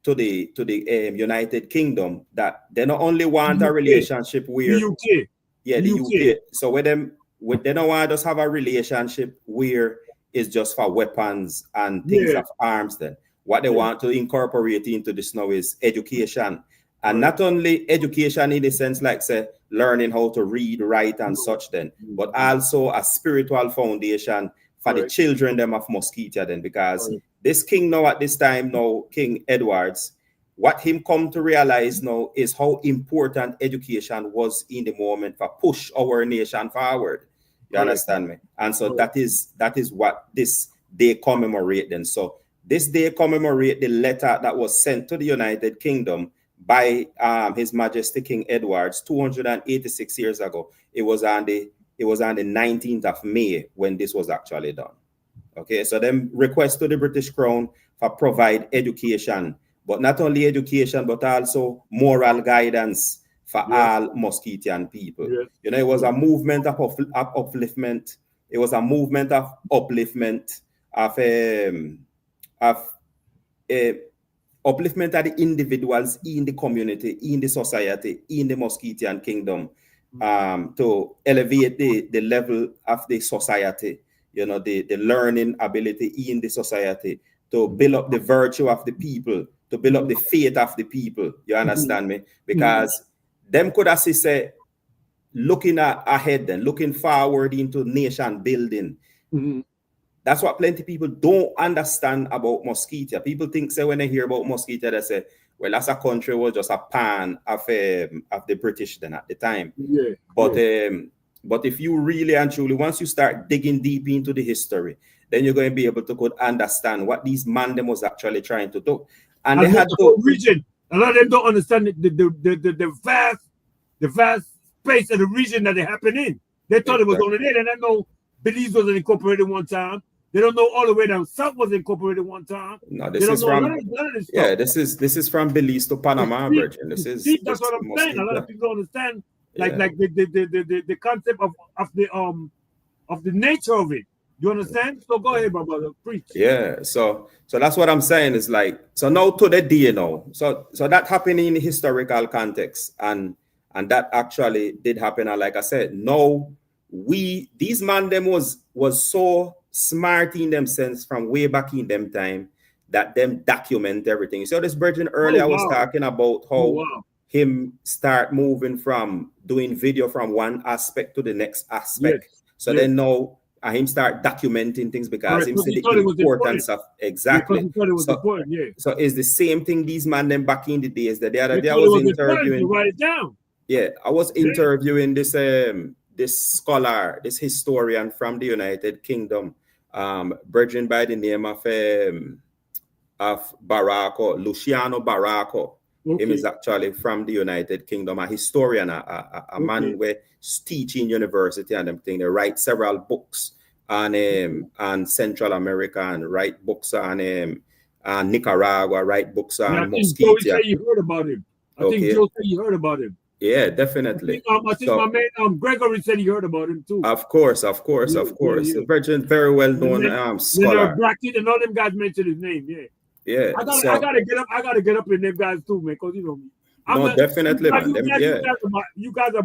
to the United Kingdom that they not only want a relationship where the UK. Yeah, the UK. So they don't want to just have a relationship where it's just for weapons and things of arms. Then what they want to incorporate into this now is education, and not only education in the sense like say learning how to read, write, and such. Then, but also a spiritual foundation for the children them of Musketia. Then, because this king now at this time now, King Edwards, what him come to realize now is how important education was in the moment for push our nation forward. You understand me? And so that is what this day commemorate then. So this day commemorate the letter that was sent to the United Kingdom by His Majesty King Edwards 286 years ago. It was on the 19th of May when this was actually done. Okay, so them request to the British Crown for provide education, but not only education, but also moral guidance for all Musketean people. You know, it was a movement of upliftment. It was a movement of upliftment of upliftment of the individuals in the community, in the society, in the Musketean Kingdom, to elevate the level of the society, you know, the learning ability in the society, to build up the virtue of the people, to build up the faith of the people. You understand me? Because them could as say looking ahead then, looking forward into nation building. That's what plenty of people don't understand about Musketia. People think say when they hear about Musketia, they say, well, that's a country was just a pan of the British then at the time. But if you really and truly, once you start digging deep into the history, then you're going to be able to understand what these man them was actually trying to do. And they had to region. A lot of them don't understand the vast space of the region that they happen in. They thought it was only there. They don't know Belize wasn't incorporated one time. They don't know all the way down south was incorporated one time. No, this is from this is from Belize to Panama, Bridge. And this is that's what I'm saying. A lot of people don't understand like the concept of the nature of it. You understand? So go ahead, my brother. Preach. Yeah. So that's what I'm saying is like, so now to the day now. So that happened in historical context, and that actually did happen. And like I said, no, these man them was so smart in them sense from way back in them time that them document everything. So this Virgin earlier was talking about how him start moving from doing video from one aspect to the next aspect. Then now him start documenting things because him see the importance of exactly. So it's the same thing these man them back in the days. That the other day I was interviewing. Write it down. Yeah, I was interviewing this scholar, this historian from the United Kingdom, Virgin by the name of Baracco, Luciano Baracco. Him is actually from the United Kingdom, a historian, a man who teaching university and everything. They write several books on Central America and write books on Nicaragua, write books on Musketia. I think you heard about him. I think Joe said you heard about him. Yeah, definitely. I think my man Gregory said he heard about him too. Of course. Yeah. Virgin, very well known scholar. Brackett and all them guys mentioned his name. Yeah. I gotta get up in them guys too, man, because you know me. Definitely, man. You guys are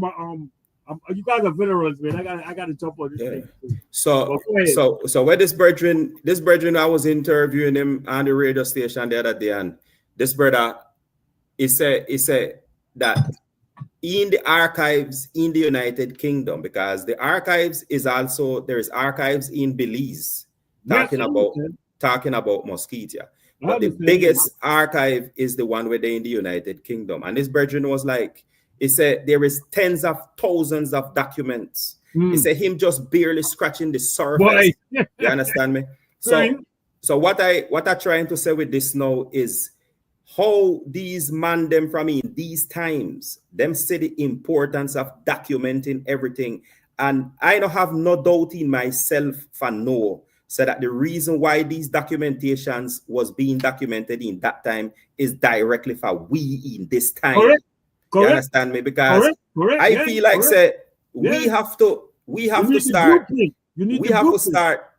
veterans, man. I gotta jump on this thing. So where this Virgin, I was interviewing him on the radio station the other day, and this brother, he said that in the archives in the United Kingdom, because the archives is also there is archives in Belize talking about Musketia. But the biggest archive is the one where they're in the United Kingdom. And this Virgin was like, he said there is tens of thousands of documents. He said him just barely scratching the surface. You understand me? So what I trying to say with this now is how these man them from in these times, them see the importance of documenting everything. And I don't have no doubt in myself for no, so that the reason why these documentations was being documented in that time is directly for we in this time. Correct. You understand me? Because I feel like we have to start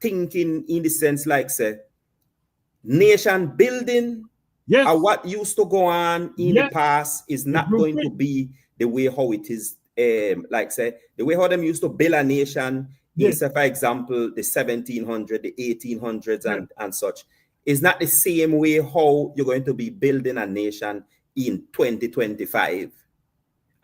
thinking in the sense like say nation building Yes. And what used to go on in the past is not going to be the way how it is. Like say the way how them used to build a nation. Yes. Say, for example, the 1700s, the 1800s, and such. Is not the same way how you're going to be building a nation in 2025.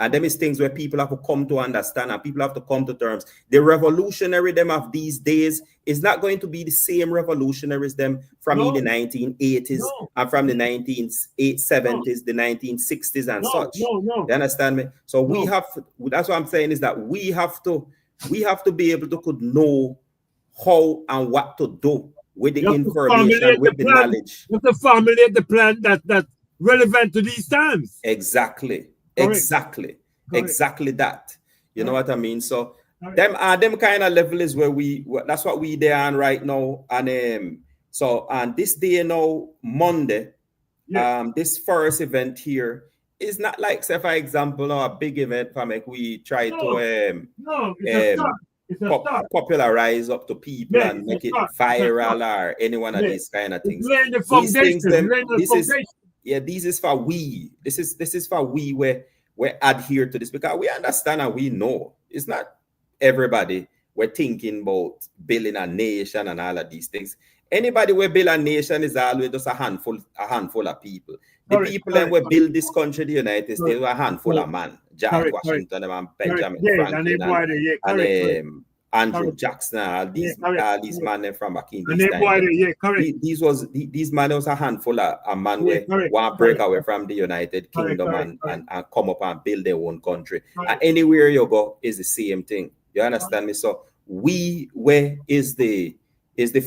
And them is things where people have to come to understand and people have to come to terms. The revolutionary them of these days is not going to be the same revolutionaries them from in the 1980s and from the 1970s, the 1960s and such. You understand me? So we have, that's what I'm saying is that we have to be able to could know how and what to do with the information, with the knowledge. You have to formulate the plan that's relevant to these times. Exactly. Exactly that. You know what I mean? So them kind of level is where that's what we there on right now. And so on this day now, Monday, this first event here is not like, say for example, a big event for me. We try to popularize up to people and make it viral or any one of these kind of things. These things, this is for we. This is for we where we adhere to this because we understand and we know it's not everybody we're thinking about building a nation and all of these things. Anybody who build a nation is always just a handful of people. The people that will build this country, the United States, were a handful of men. George Washington and Benjamin Franklin and Andrew Jackson, all these men from back in this time. These men was a handful of men who want to break away from the United Kingdom and come up and build their own country. And anywhere you go is the same thing. You understand me? So where is the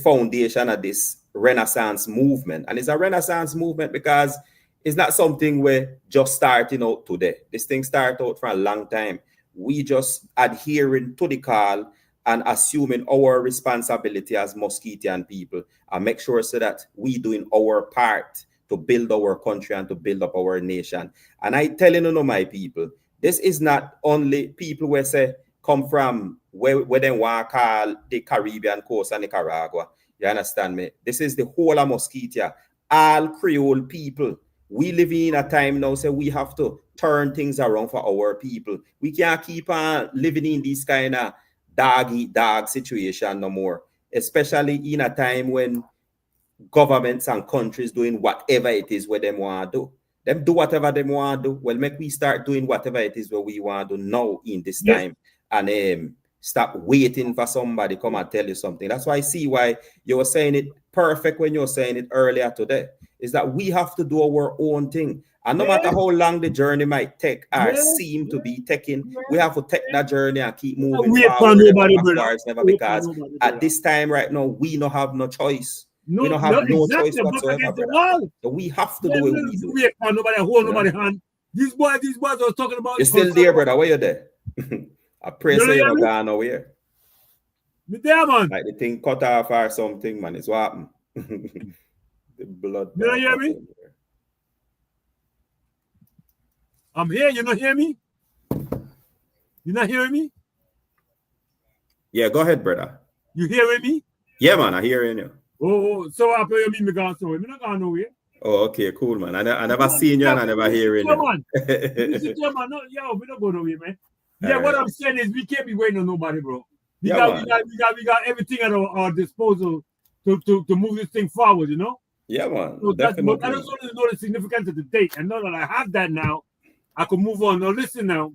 foundation of this Renaissance movement. And it's a Renaissance movement because it's not something we're just starting out today. This thing started out for a long time. We just adhering to the call and assuming our responsibility as Musketean people and make sure so that we doing our part to build our country and to build up our nation. And I telling you, my people, this is not only people where say come from where they want to call the Caribbean coast and Nicaragua. You understand me? This is the whole of Musketeer, all Creole people. We live in a time now, so we have to turn things around for our people. We can't keep on living in this kind of dog situation no more, especially in a time when governments and countries doing whatever it is where they want to do. Them do whatever they want to do. Well, make we start doing whatever it is where we want to do now in this time and stop waiting for somebody come and tell you something. That's why I see why you were saying it perfect when you were saying it earlier today, is that we have to do our own thing. And no matter how long the journey might take or seem to be taking, we have to take that journey and keep moving forward, because at this time right now, we don't have no choice. We don't have no choice whatsoever. So we have to do what we do. Wait for nobody, hold nobody hand. These boys I was talking about. You're still there, brother. Where you there? I pray so you're not going nowhere. There, man. Like the thing cut off or something, man. It's what happened. The blood. You don't hear me? I'm here. You not hear me? You not hearing me? Yeah, go ahead, brother. You hearing me? Yeah, man. I hearing you. Oh, so after you mean me gone somewhere? Me not going nowhere. Oh, okay, cool, man. I never seen you and I never hearing you. Man. We don't go nowhere, man. Yeah, what I'm saying is we can't be waiting on nobody, bro. We got everything at our disposal to move this thing forward, you know? Yeah, man. So but I just want to know the significance of the date. And now that I have that now, I can move on. Now listen now.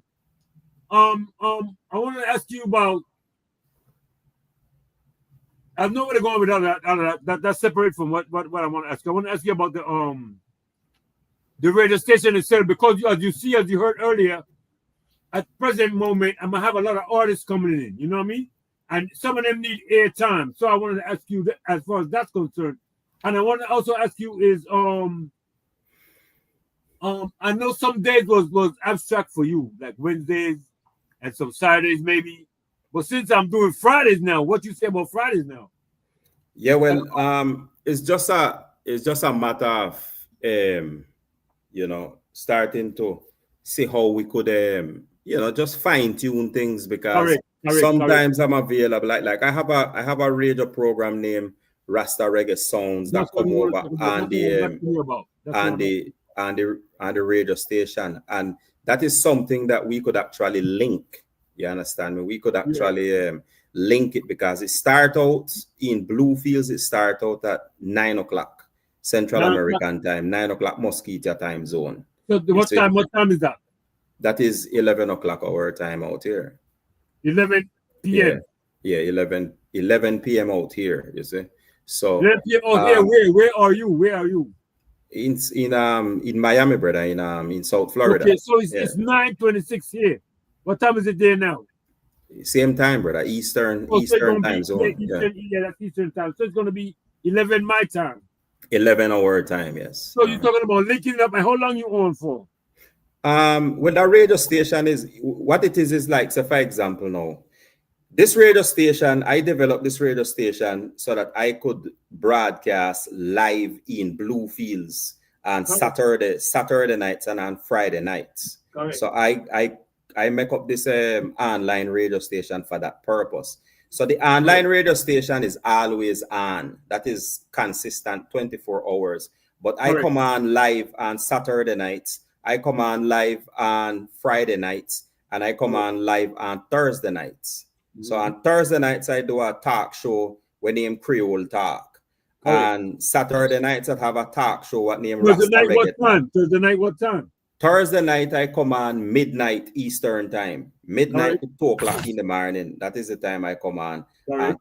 I want to ask you about, I have nowhere to go with that. That's separate from what I want to ask you. I want to ask you about the radio station itself, because as you heard earlier, at present moment, I'm gonna have a lot of artists coming in. You know what I mean? And some of them need airtime. So I wanted to ask you that, as far as that's concerned. And I want to also ask you is I know some days was abstract for you, like Wednesdays and some Saturdays maybe. But since I'm doing Fridays now, what you say about Fridays now? Yeah, well, it's just a matter of starting to see how we could just fine-tune things, because sometimes I'm available. Like I have a radio program named Rasta Reggae Sounds that come over, and and the radio station, and that is something that we could actually link. You understand me? We could actually link it, because it start out in Bluefields. It start out at 9 o'clock Central American time, 9 o'clock Mosquito time zone. So what time is that? That is 11 o'clock our time out here. 11 p.m. Yeah, 11 p.m. out here. You see. So 11 p.m. out here. Where are you? Where are you? In Miami, brother. In South Florida. Okay, so it's 9:26 here. What time is it there now? Same time, brother. Eastern time zone. That's Eastern time. So it's going to be 11 my time. 11 our time, yes. So you're talking about linking up, and how long you on for? When the radio station is, what it is like, so for example now, this radio station, I developed this radio station so that I could broadcast live in Bluefields on Saturday nights and on Friday nights. Correct. So I make up this online radio station for that purpose. So the online radio station is always on. That is consistent 24 hours. But I come on live on Saturday nights. I come on live on Friday nights. And I come on live on Thursday nights. So on Thursday nights, I do a talk show when named Creole Talk. And Saturday nights, I have a talk show what named Thursday night, what time? Thursday night, what time? Thursday night, I come on midnight Eastern time. Midnight to 2 o'clock in the morning. That is the time I come on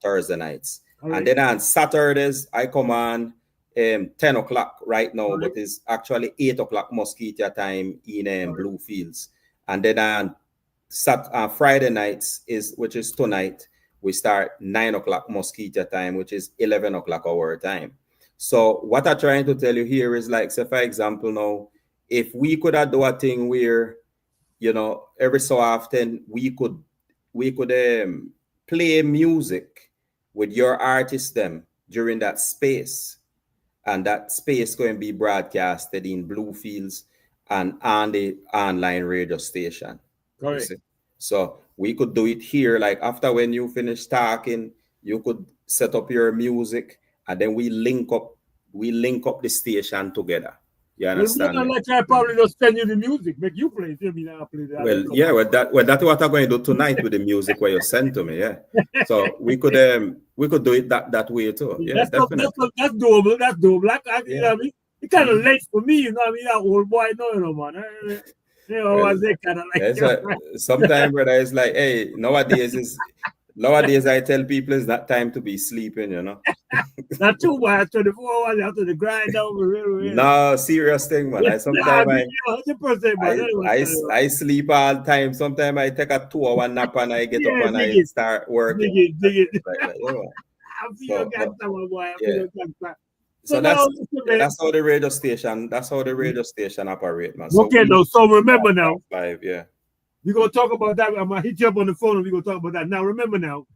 Thursday nights. And then on Saturdays, I come on 10 o'clock right now, but it's actually 8 o'clock Mosquito time in Bluefields. And then on Friday nights, which is tonight, we start 9 o'clock Mosquito time, which is 11 o'clock our time. So what I'm trying to tell you here is like, say for example now, if we could do a thing where, you know, every so often we could play music with your artist them during that space, and that space going to be broadcasted in Bluefields and on the online radio station. Correct. So we could do it here, like after when you finish talking, you could set up your music, and then we link up the station together. You understand? Well, like I probably just send you the music, make you play it. Well, yeah, that's what I'm going to do tonight with the music where you send to me. Yeah, so we could do it that way too. Yeah, that's definitely. That's doable. That's doable. Like, you know what I mean? It's kind of late for me, you know what I mean? That old boy, no, man. You know, well, they kind of like. Sometimes, brother, it's like, hey, nowadays I tell people it's not time to be sleeping, you know. Not too much, 24 hours after the grind over. Really. No, serious thing, man. I sleep all the time. Sometimes I take a 2-hour nap and I get up and I start working. Dig it. So that's how the radio station operate, man. So okay, so remember now. Live, yeah. We're going to talk about that. I'm going to hit you up on the phone and we're going to talk about that. Now, remember now,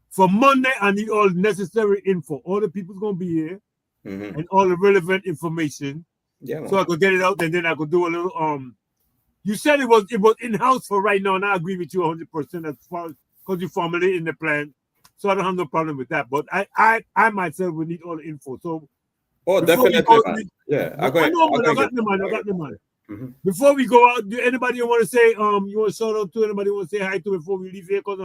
for Monday, I need all necessary info. All the people's going to be here and all the relevant information. Yeah, man. So I could get it out and then I could do a little, you said it was in-house for right now, and I agree with you 100% as far as, because you formulated in the plan. So I don't have no problem with that. But I myself would need all the info. So, definitely, man. Yeah, I got the money. Mm-hmm. Before we go out, do anybody want to say you want to shout out to anybody want to say hi to before we leave here? Because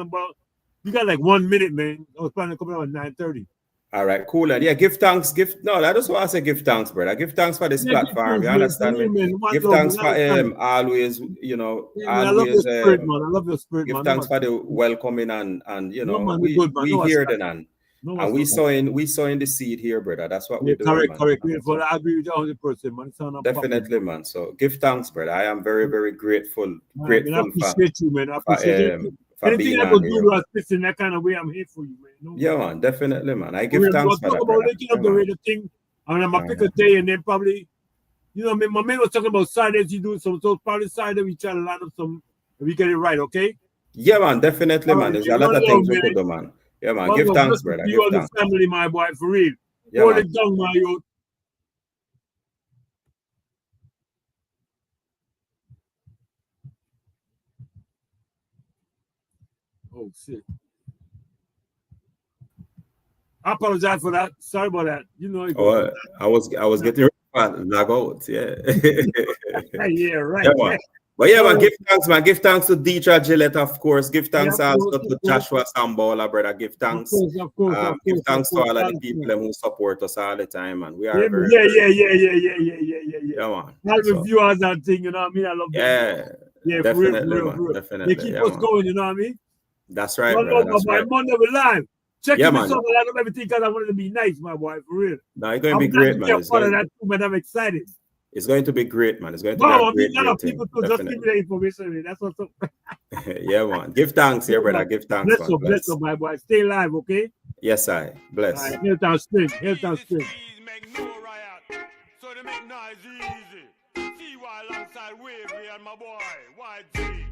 you got like 1 minute, man. I was planning to come out at 9:30. All right, cool. And yeah, give thanks. I just want to say give thanks, brother. Give thanks for this platform. You understand me? Give thanks for always, you know, always. I love your spirit, give thanks for the welcoming and you know, we hear the and. And we saw in the seed here, brother. That's what we're doing. Correct. I agree with you 100%, man. Definitely, man. So give thanks, brother. I am very, very grateful. Grateful. I appreciate you, man. I appreciate you. Anything I could do to assist in that kind of way, I'm here for you, man. Yeah, man. Definitely, man. I give thanks for that. Talk about linking up the radio thing. And I'm going to pick a day and then probably, you know, my man was talking about Saturdays. You do some, so probably Saturday we try to line up some, and we get it right, okay? Yeah, man. Definitely, man. There's a lot of things we could do, man. Yeah, man. Give thanks, brother. You and the family, my boy, for real. Yeah, hold it down, my youth. Oh shit! I apologize for that. Sorry about that. You know. I was getting Log out, yeah. Yeah, right. Yeah, man. But yeah, man, give thanks, man. Give thanks to Deidre Gillette, of course. Give thanks also to Joshua Sambola, brother. Give thanks. Of course. Give thanks to all of the people who support us all the time, man. We are Yeah, very, yeah, man. All the viewers and thing, you know what I mean? I love them. Yeah, definitely, for real. Definitely. They keep us going, you know what I mean? That's right, brother. That's right. Monday we live. Check me man. something. I love everything because I wanted to be nice, my boy, for real. No, it's going to be great, man. I'm excited. It's going to be great, man. It's going to be a great, lot of people to just give me the information. That's what's up. Yeah, man. Give thanks here, brother. Give thanks, man. Bless up, my boy. Stay live, okay? Yes, I. Bless. All right, Hilltown Spring. So they make noise easy. See why alongside Wavy and my boy, YG.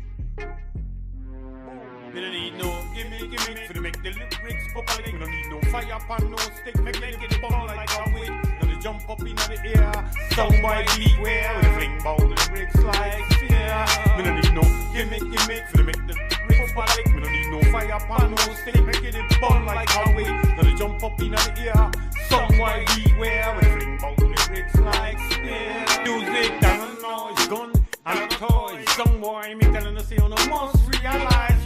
We don't need no gimme for to make the lyrics popular. We don't need no fire pan, no stick, make it ball like a wig. Gonna jump up in the air, song by beware. We fling bout the lyrics like fear. We don't need no gimme for to make the lyrics popular. We don't need no fire pan, no stick, make it ball like a wig. Gonna jump up in the air, song by beware. We fling bout the lyrics like fear. Music down, noise, gun and toys. Some boy me telling us you no must realize.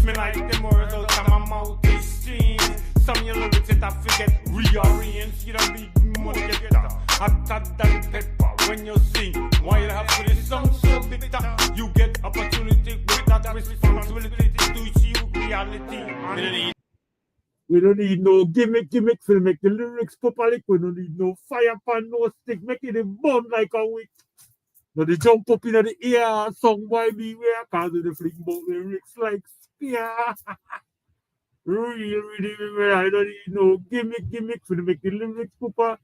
Me like them words out of my mouth is strange. Some you lyrics that I forget rearrange. You don't be money get hotter than pepper when you sing. Why you have to this song so bitter? You get opportunity with that responsibility to achieve reality. We don't need no gimmick for make the lyrics popular. We don't need no fire pan, no stick, making it burn like a wick. Now they jump up in the air, song by beware, cause they fling bout the lyrics like yeah. Really, I don't need no gimmick for to make the lyrics proper.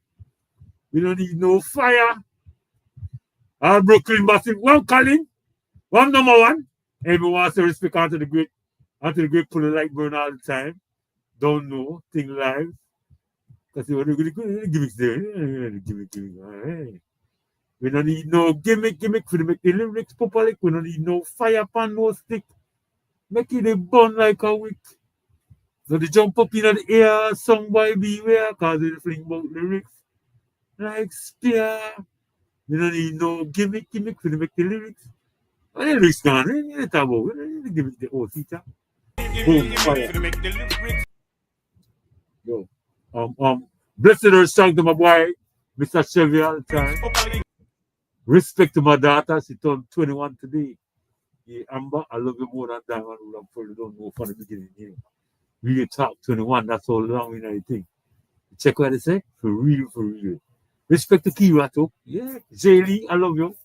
We don't need no fire. Our Brooklyn massive. One Colin, one number one. Everyone wants to respect onto the great pull like burn all the time. Don't know, thing live. Because you want to gimmicks there. Gimmick. We don't need no gimmick for to make the lyrics proper. We don't need no fire pan, no stick. Make it a burn like a wick. So they jump up in the air, song by beware, cause they fling about lyrics like spear. We don't need no gimmick for to make the lyrics. What the lyrics gone? What talk about? What the gimmick the old teacher? Boom, fire. Yo, blessed her song to my boy, Mr. Chevy all the time. Respect to my daughter, she turned 21 today. Yeah, Amber, I love you more than that one. I probably don't know from the beginning. You know. Really talk 21, that's all long, you know, I think. Check what they say. For real. Respect to Kira too. Yeah. Jaylee, I love you.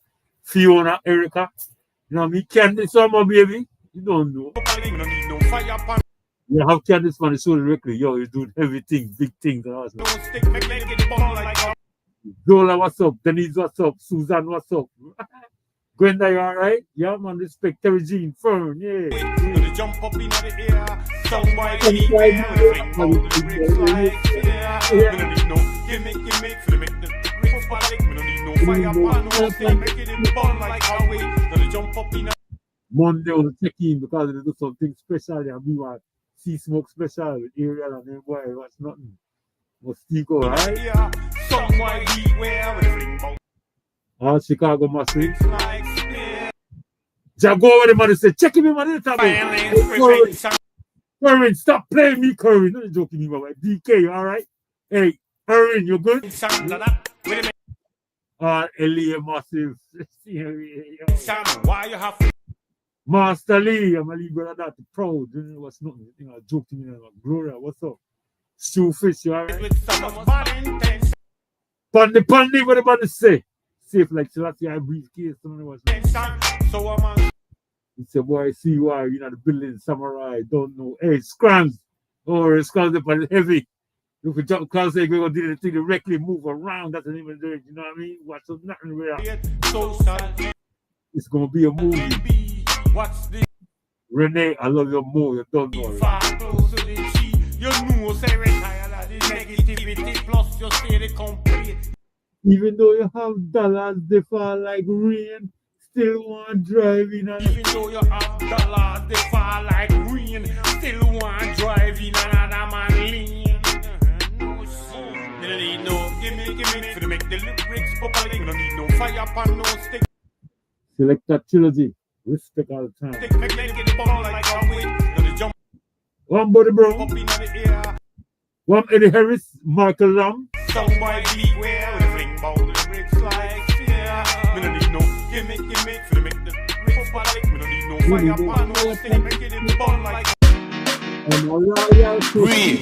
Fiona, Erica. You know what I mean? Candice, my baby. You don't know. You have Candice on the show directly. Yo, you're doing everything, big things. Zola, what's up? Denise, what's up? Susan, what's up? Gwenda, you alright? Yeah, man, respect Terry Jean, Fern, yeah. Jump up in the air, song by beware. We don't need no gimmick for to make the lyrics popular. We don't need no fire pan, no stick, make it burn like a way. Gonna jump up in the Monday on the check-in because they do something special. They be what Sea Smoke special with Ariel and them boy, what's nothing. Mostico, right? Song by beware. We fling bout all Chicago Massive. Jago over the man say, check him in my Curran, stop playing me, Curran. Not joking me, my boy. DK, all right? Hey, Curran, you good? Elia Massive. Why you have to Master Lee, I'm a Lee brother that proud. What's nothing? You know, joke to me, Gloria, what's up? Stu Fish, you all right? Pandi, what about to say? Safe like Selassie, I briefcase. so am It's a boy, see why you know the building samurai, don't know. Hey, Scrams. Oh, Scrams up on heavy. You could jump across there, we're gonna do the thing directly move around. That's an even doing, you know what I mean? Watch up nothing real. It's gonna be a movie. What's this? Renee, I love your more, you don't know. You know, say retire that is negativity plus you stay the complete. Even though you have dollars, they fall like rain. Still want driving and even though you have dollars, they fall like rain. Still want driving another man lean. Me no need no gimme, for to make the lyrics public. Me no need no fire upon no stick. Selector Trilogy. Respect all the time. Stick, make it ball like a weight. Gonna jump One Buddy Brown. up in the air. One Eddie Harris. Michael Lamb. Some boy beat where with a fling ball lyrics like fear. Me no need no gimme, for to make the lyrics public. Me no need no fire upon no stick. Make it ball like And a royal Breathe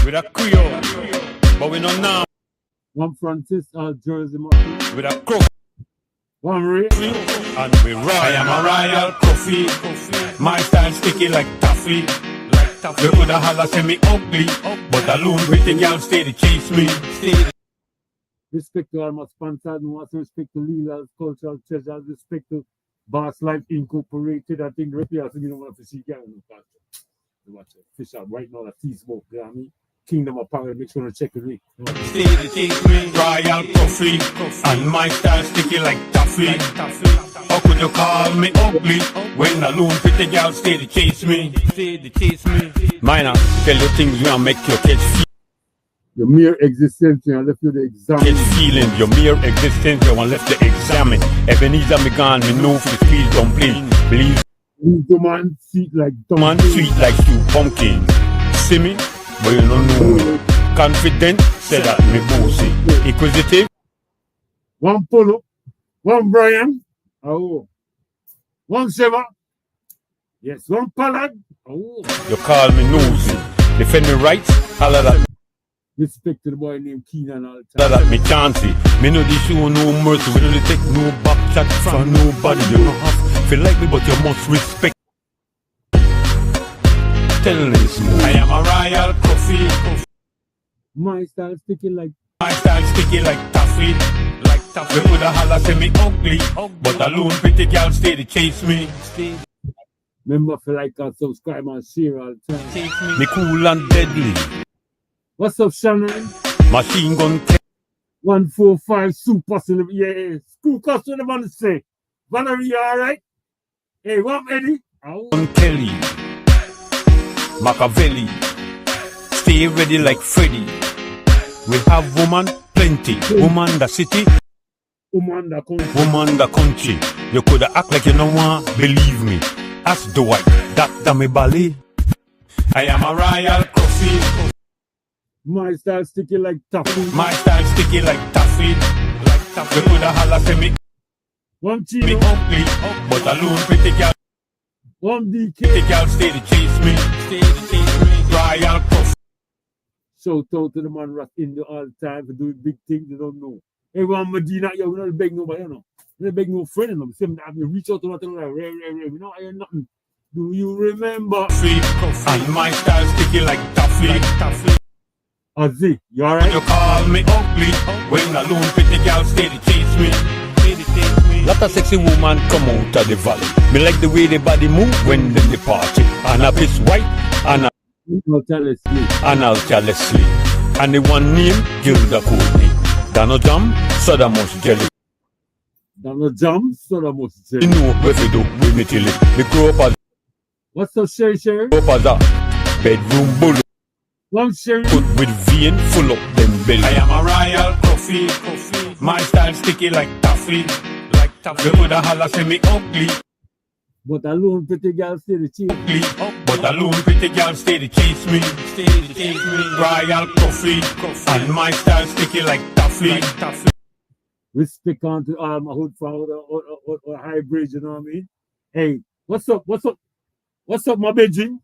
with a Creole, but we know now One Francis Jersey Martin. with a crook. One Ray. And we royal. I am a royal coffee. My style sticky like toffee. You coulda holla say me ugly, but alone pretty girl steady chase me. Respect to all my sponsors. We want to respect to Leela's Cultural Treasures. Respect to Boss Life Incorporated. I think right here, so you don't want to see guys in the past. Watch it. Fish out right now. The tea smoke. You know what I mean? Kingdom Apparel. Make sure to check it. You know? Steady chase me. Royal coffee. And my style sticky like toffee. How could you call me ugly when alone pretty girl steady chase me? Minor, tell you things you make you catch Your mere existence, you know, left you the exam. feelings. Your mere existence, you want left to examine. Ebenezer me gone, me know for the squeeze don't play. Believe Leave the man sweet like man dumpling. sweet like you pumpkin. See me, but you don't know me. Confident, say that me bossy. Inquisitive, One Polo. One Brian. Oh. One Sheva. Yes. One Pollard. Oh. you call me nosy. Defend me rights, holla that, Respect to the boy named Keenan all the holla time. that me chancy. Me know this show no mercy. We don't take no back chat from nobody. You don't have feel like me, but you must respect. Tell me smooth. I am a royal coffee. My style sticking like My style sticky like toffee. You coulda holla say me ugly, but alone pretty girl steady chase me. member for like and subscribe and share all the time. Me cool and deadly. What's up, Shannon? Machine gun 145 Super Celebrity. Yeah. School customer the man say. Valerie, you alright? Hey, what Eddie? Oh. Kelly. Machiavelli. Stay ready like Freddy. We have woman plenty. Woman the city. Woman the country. Woman the country. You coulda act like you no want believe me. Ask the white. That me Bali. I am a royal coffee. My style sticky like toffee. My style sticky like toffee. You coulda holla say me One me Chino. ugly, but alone pretty girl. One DK. Pretty girl steady chase me. Royal coffee. Shout out to the man right in the all the time for doing big things you don't know. Hey, one Medina, yo, we don't beg nobody, you know. We don't beg no friend, you know. Same time, you reach out to nothing like, we don't hear nothing. Do you remember? And my style sticky like toffee. Azzy, you alright? You call me ugly when alone pretty girl steady chase me. Lot of sexy woman come out of the valley. Me like the way the body move when them the party. And a piece white and a Leslie. And the one name Gilda Courtney. Dano Jam, Soda Mush Jelly. Dano Jam, Soda Mush You Jelly. know what we do with me till it. Me grow up as What's up, Sherry? a bedroom bully. One Sherry. Put with vein full up them belly. I am a royal coffee. My style sticky like toffee. You coulda holla say me ugly, But alone pretty girl still the chief. but alone pretty girl steady chase me. Royal coffee, and my style sticky like toffee. Respect on to all my hood for or hybrid, you know what I mean? Hey, what's up? What's up? What's up, my Beijing?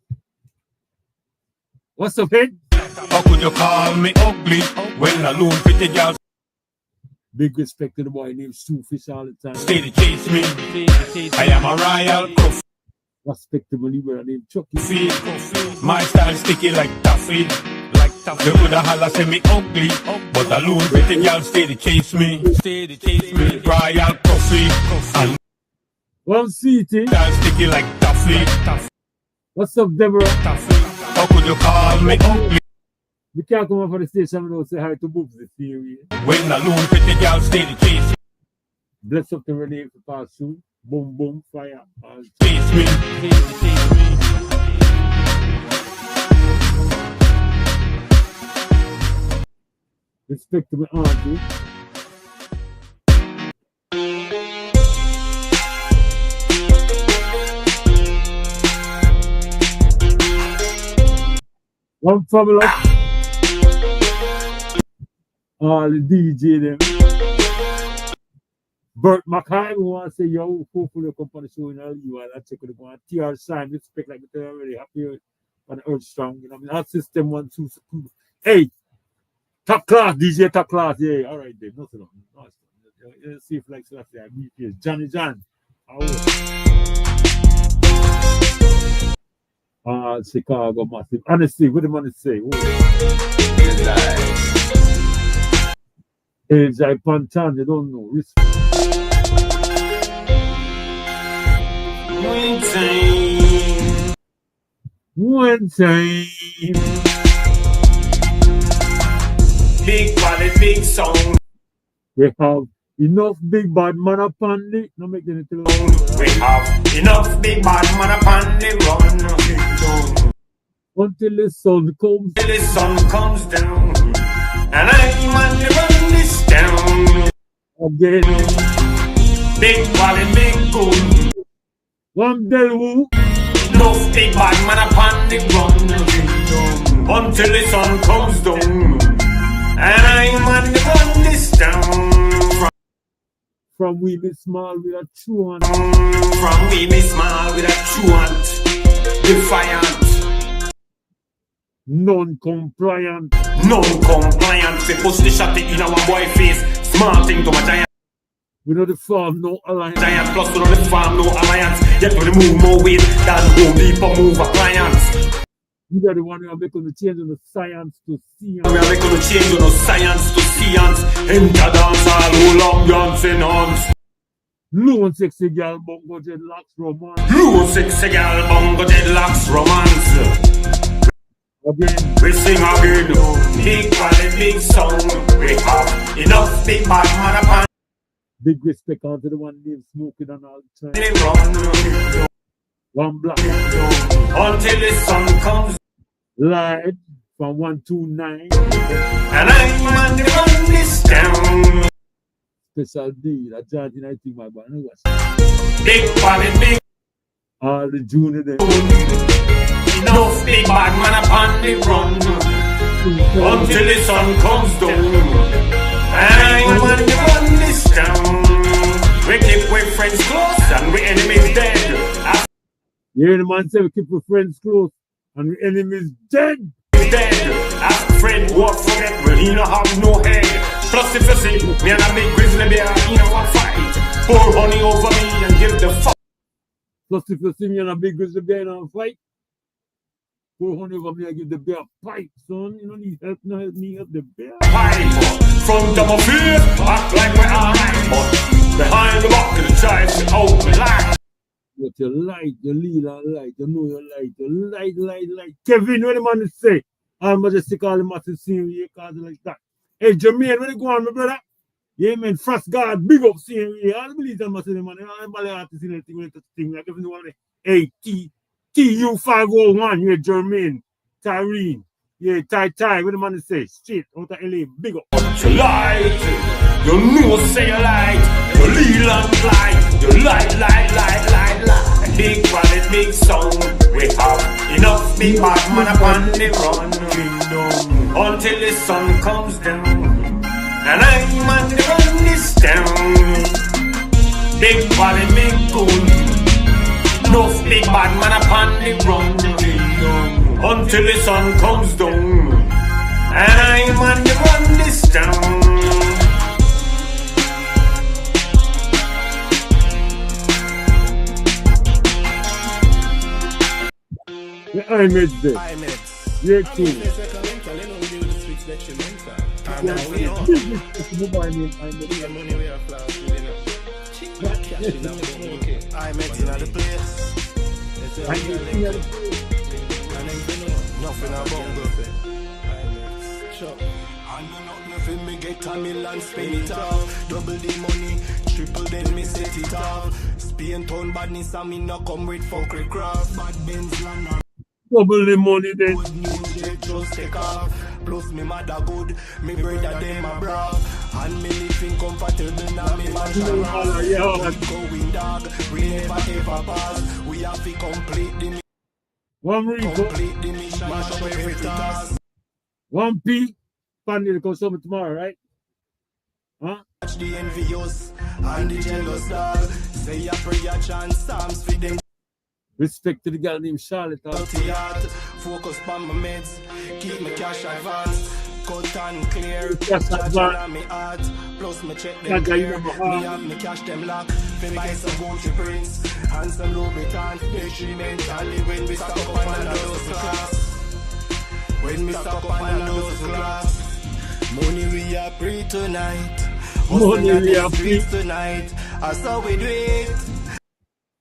What's up, head? How could you call me ugly when alone pretty girl Big respect to the boy named Stu Fish all the time. steady chase me? I am a royal coffee. Respect to my libera named Chucky. My style sticky like toffee. You coulda holla say me ugly, but alone pretty girl steady chase me. Royal coffee, and One CT. style sticky like toffee. What's up, Deborah? How could you call me ugly We can't come up for the station without say hi to Boobs this theory. when alone pretty girl steady chase me? Bless up to Renee for pass through. Boom, boom, fire. Chase me. Respect to my auntie. One family. All the DJ them. Bert Mackay want to say, yo, hopefully you come on the show in you and I check with the TR sign, respect like the already happy on the earth strong. You know, I mean, our system 1, 2, 3. Hey, top class, DJ top class, yeah, all right, Dave, nothing. Let's see if like so that's the Johnny John. Chicago massive. Honestly, what do you want to say? Jai Pantan, you don't know. Respect. One time. Big body, big song. We have enough big bad man upon it. No make any tell. We have enough big bad man upon the run. Until the sun comes. Till the sun comes down. And I'm on the run this down. Again. Big body, big gun. One del who? Enough big bad man upon the run. Until the sun comes down. And I'm on the run this down. From we be small with a true hand. From we be small with a true hand. Defiant. Non-compliant. Non-compliant. We push the shot in our boy face. Small thing to my giant. We know the farm, no alliance. Giant plus we know the farm, no alliance. Yet we move more weight than Home Depot move appliance. We are the one who are making the change on the science to science. We are making the change on the science to science. Enter dance all long dance in arms. Low sexy girl, bongo dreadlocks romance. Low sexy girl, bongo dreadlocks romance. Again. We sing again. Big quality, big song. We have enough big bad man upon. Big respect onto the one named Smoking on all the time. One black. Until the sun comes. Live from 129. And I'm on the run this down. Special D, that chanting I think my band. Big quality, big. All the junior them. Enough big bad man upon the run. Until the sun comes down. And I'm on the run this down. We keep with friends close and we enemies dead. Yeah, the man said we keep with friends close and the enemies dead. Dead. Ask a friend what forget when he no have no head. Plus if you see me and a big grizzly bear in our fight, pour honey over me and give the fuck. Plus if you see me and a big grizzly bear in a fight, pour honey over me and give the bear a pipe, son. You don't need help, no help me help the bear. Pipe. Front of my face, act like we're alright, but behind the back of the child, we open light. But you light, you lead and light, you know you light, you light. Kevin, what the man is say? I'm just sick all the massive scene here, cause like that. Hey, Jermaine, where you go on, my brother? Yeah, man, Frost God, big up scene here. I believe that massive man. Everybody artists in anything with the thing, like everyone want to, hey, TU501, yeah, Jermaine, Tyrene, yeah, Ty, what the man is say? Straight out of LA, big up. You light, you know say you light, you lead and light, you light. Big quality, big song, we have enough big bad man upon the run. Until the sun comes down, and I'm on the run this down. Big quality, big gun, enough big bad man upon the run. Until the sun comes down, and I'm on the run this down. Yeah, I made this. Yeah, too. I met in the place. Nothing about nothing me get a million, spend it off. Double the money, triple then me set it off. Spain town badness and me no come with fuckery craft. Bad Benz land. Double the money then. Good news, they just take off. Plus me mother good, me brother them a brag. And me living comfortable now me mansion rock. Keep going dog, we never ever pause. We have to complete the complete the mission, mash up every task. 1P, Pandy to consume tomorrow, right? Huh? Watch the envious and the jealous dog. Say a prayer chant, Psalms for them. Respect to the girl named Charlotte. Focus on my meds, keep my cash advance. Cut and clear, Cash advance. on me heart. Plus me check them clear. Me have me cash them lock. Fi buy some Gucci prints and some Louboutin. Detrimentally when we stock up on those class. When we stock up on those class. Money we are free tonight. Money we are free tonight. I saw we do it.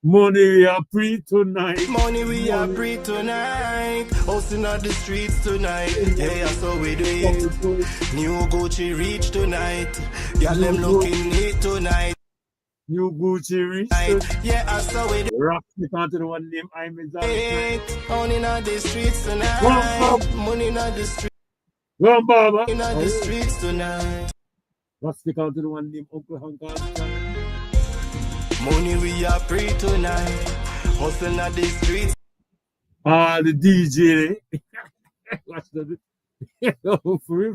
Money we are free tonight. Money we are free tonight. Hustling on the streets tonight. Yeah, so we do it. New Gucci reach tonight. Yeah, them looking neat tonight. New Gucci reach. Yeah, I saw we do Rock it onto the one named I'm it. Only on the streets tonight. Money on the streets. Run, Baba. On the streets tonight. Rock it onto the one named Uncle Hank. Money we are free tonight. Hustling at the streets. The DJ. Watch the oh, for real.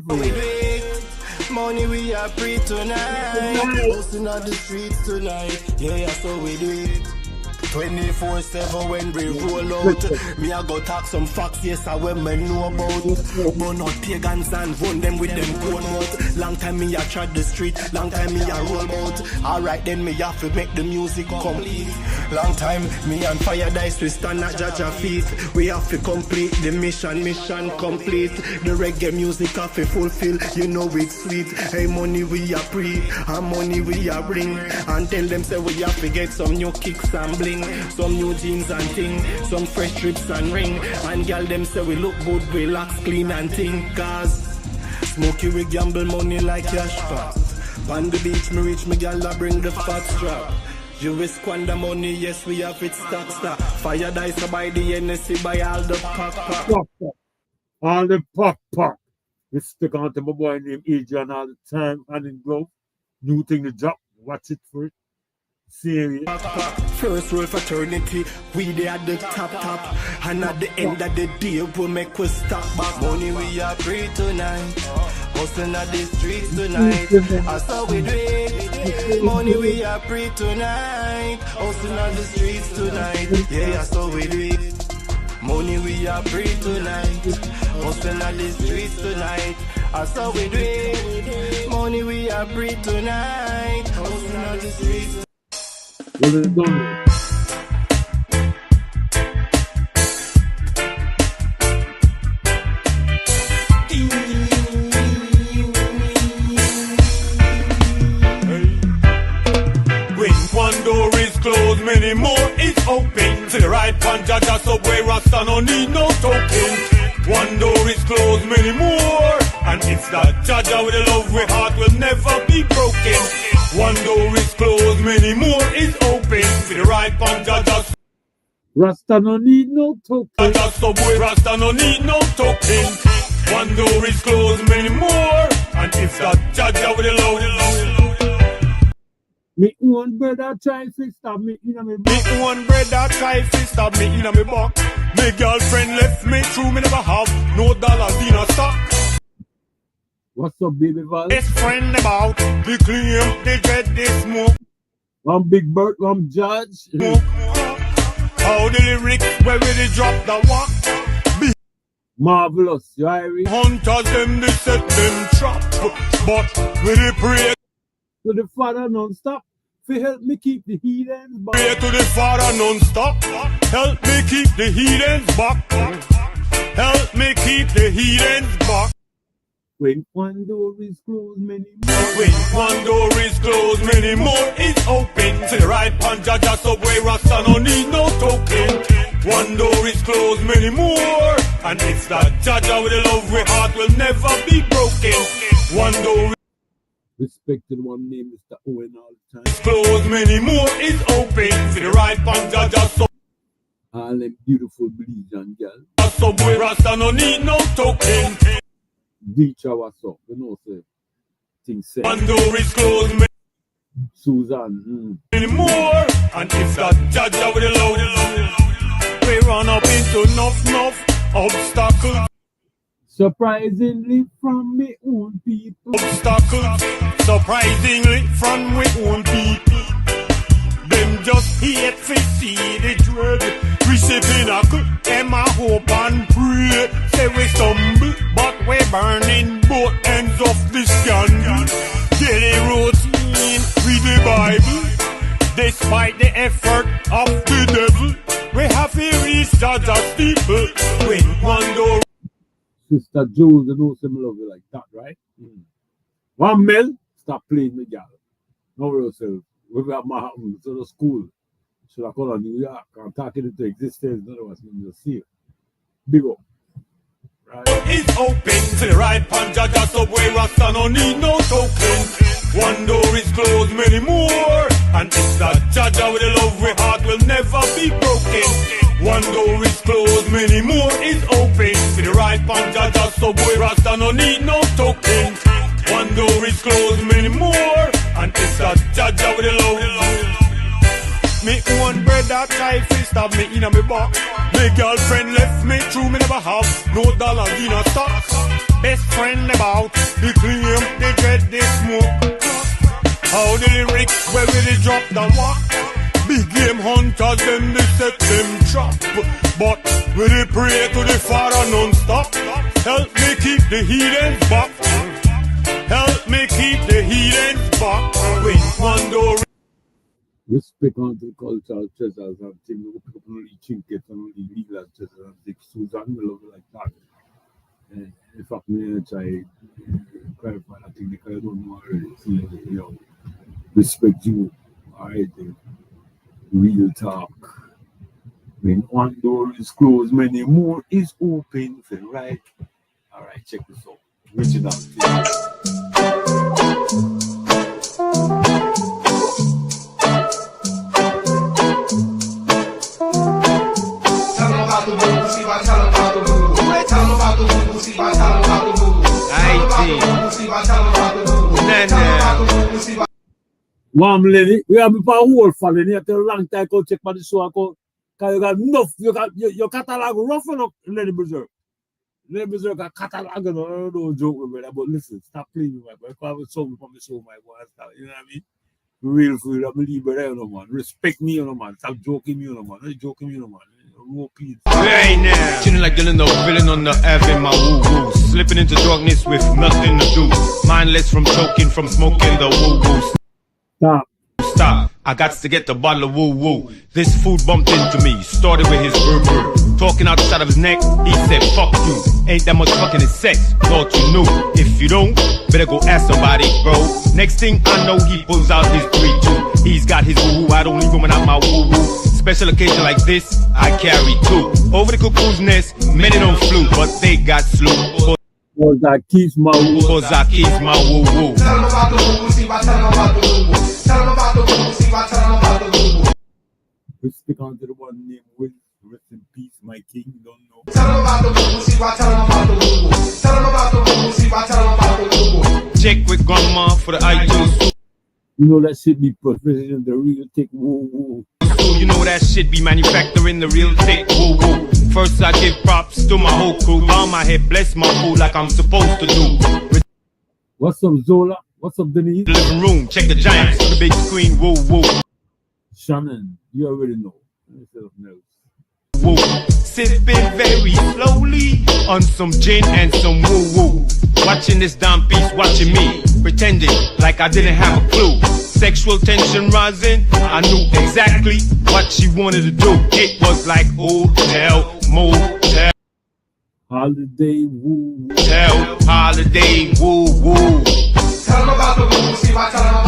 Money we are free tonight. Hustling at the streets tonight. Yeah, so we do it. 24/7 when we roll out. Me I go talk some facts, yes, I when me know about. But not pagans and run them with them cold mouth. Long time me I trod the street, long time me I roll out. Alright then me have to make the music complete. Long time me and Fire Dice we stand at Jaja feet. We have to complete the mission complete. The reggae music have to fulfill, you know it's sweet. Hey money we are free, and money we are bring. And tell them say we have to get some new kicks and bling. Some new jeans and ting, some fresh strips and ring. And girl them say we look good, relax, clean and ting. Cause Smokey we gamble money like cash pot. On the beach me reach me girl I bring the fat strap. You will squander money, yes we have it stock. Fire Dice to buy the NSC, buy all the pack. All the pop. We stick on to my boy named Adrian all the time, hand in glove. New thing to drop, watch it for it. Serious. First rule fraternity, we there at the top. And at the end of the day, we make us stop back. Money we are free tonight. Hustling at the streets tonight. I saw we do it. Money we are free tonight. Hustling at the streets tonight. Yeah, I saw we do it. Money we are free tonight. Hustling at the streets tonight. I saw we do it. Money we are free tonight. Hustling at the streets. What is it doing? When one door is closed, many more is open. To the right one, Jaja Subway, Rasta no need no token. One door is closed, many more. And it's that Jaja with a love with heart will never be broken. One door is closed, many more is open. To the right one, Jaja Rasta no need no token. Jaja Subway, Rasta no need no token. One door is closed, many more. And it's that Jaja with a love. Me one brother try to stab me in my back. Me one brother try to stab me in my back. My girlfriend left me true, me never have no dollars in a stock. What's up, baby Val? Best friend about the claim, the dread, the smoke. One Big Bird, one Judge. How the lyrics, where will they drop the walk? Marvelous, you Irish. Hunters them, they set them trap. But will they pray To the Father non-stop, for help me keep the heathens back. Pray to the Father non-stop. Help me keep the heathens back. Help me keep the heathens back. When one door is closed, many more. When one door is closed, many more is open. To the right hand, Jaja Subway, Rasta no need no token. One door is closed, many more. And it's that Jaja with a love with heart will never be broken. One door Respected one name, Mr. Owen, all the time. is closed, many more is open. To the right hand, Jaja Subway. All them beautiful Belizean girls. Subway, Rasta no need no token. Deecha, what's up? You know, say, things say. One door is closed, Susan. Anymore. And if that judge with the load, we run up into enough obstacles. Surprisingly from me own people. Obstacles, surprisingly from we own people. Them just hate to see the dread. We say pinnacle, them a hope and pray. Say we stumble, but we burning both ends of the scandal. Daily routine, read the Bible. Despite the effort of the devil, we have to reach Jaja steeple. When one door. Sister Jules, you know some love you like that, right? 1 mil, stop playing with y'all. Know yourself. We got my happened to the school. Should I call on New York? I'm talking into existence, none of us will see it. Big up. Right? It's open to the right pan, Jaja subway, Rasta no need no token. One door is closed, many more. And it's that Jaja with the love we heart will never be broken. One door is closed, many more is open. To the right pan, Jaja subway, Rasta no need no token. One door is closed, many more. And it's that Jaja with the love. Me one brother try to stab me in a me box. My girlfriend left me true, me never have no dollars in a stock. Best friend about the claim, they dread, they smoke. How the lyrics where will they drop the walk? Big game hunters, them they set them trap. But will they pray to the Father non-stop? Help me keep the heathens back. Help me keep the heathens back. When one door. Respect on the cultural treasures and things. We pick up only trinkets and only legal treasures and things. Susan will love it like that. And in fact, me try clarify that thing because I don't know already. So, you know, respect you. Alright, real talk. When one door is closed, many more is open. Right? Alright, check this out. Original. Warm lady, we have a whole falling here. Tell a long time go check by the show. Because you got enough, you got your catalog rough enough, Lady Berserk. Lady Berserk got catalog, I don't joke with me, but listen, stop playing with my boy. Because I was so from the show, my boy. You know what I mean? Real food, I'm leave it there, no man. Respect me, no man. Stop joking me, no man. Don't joking me, no man. Right now, chilling like Dylan, no villain on the F in my woo-woo. Slipping into darkness with nothing to do. Mindless from choking, from smoking the woo-woo. Stop. I got to get the bottle of woo-woo. This food bumped into me, started with his brr-brr. Talking out the side of his neck, he said, fuck you. Ain't that much fucking in sex, thought you knew. If you don't, better go ask somebody, bro. Next thing I know, he pulls out his 3-2. He's got his woo-woo, I don't leave him without my woo-woo. Special occasion like this, I carry 2. Over the cuckoo's nest, many don't flew, but they got slew. Was I keeps my woo-woo. Was I keeps my woo-woo. Tell them about the woo-woo, see why, tell them about the woo-woo. Tell them about the woo-woo, see why, tell them about the woo-woo. We speak on to the one named Will. Rest in peace, my king, don't know. Tell them about the woo-woo, see why, tell them about the woo-woo. Tell them about the woo-woo, see why, tell them about the woo-woo. Check with grandma for the iTunes. You know that shit be professional, the real thick woo-woo. You know that shit be manufacturing the real thick woo-woo. First I give props to my whole crew. Bow my head, bless my food like I'm supposed to do. What's up, Zola? What's up, Denise? The living room, check the giants on the big screen, woo-woo. Shannon, you already know. Woo. Sipping very slowly on some gin and some woo-woo. Watching this damn piece, watching me, pretending like I didn't have a clue. Sexual tension rising, I knew exactly what she wanted to do. It was like hotel, motel, holiday woo, holiday woo-woo. Tell them about the woo-woo, see why, tell them about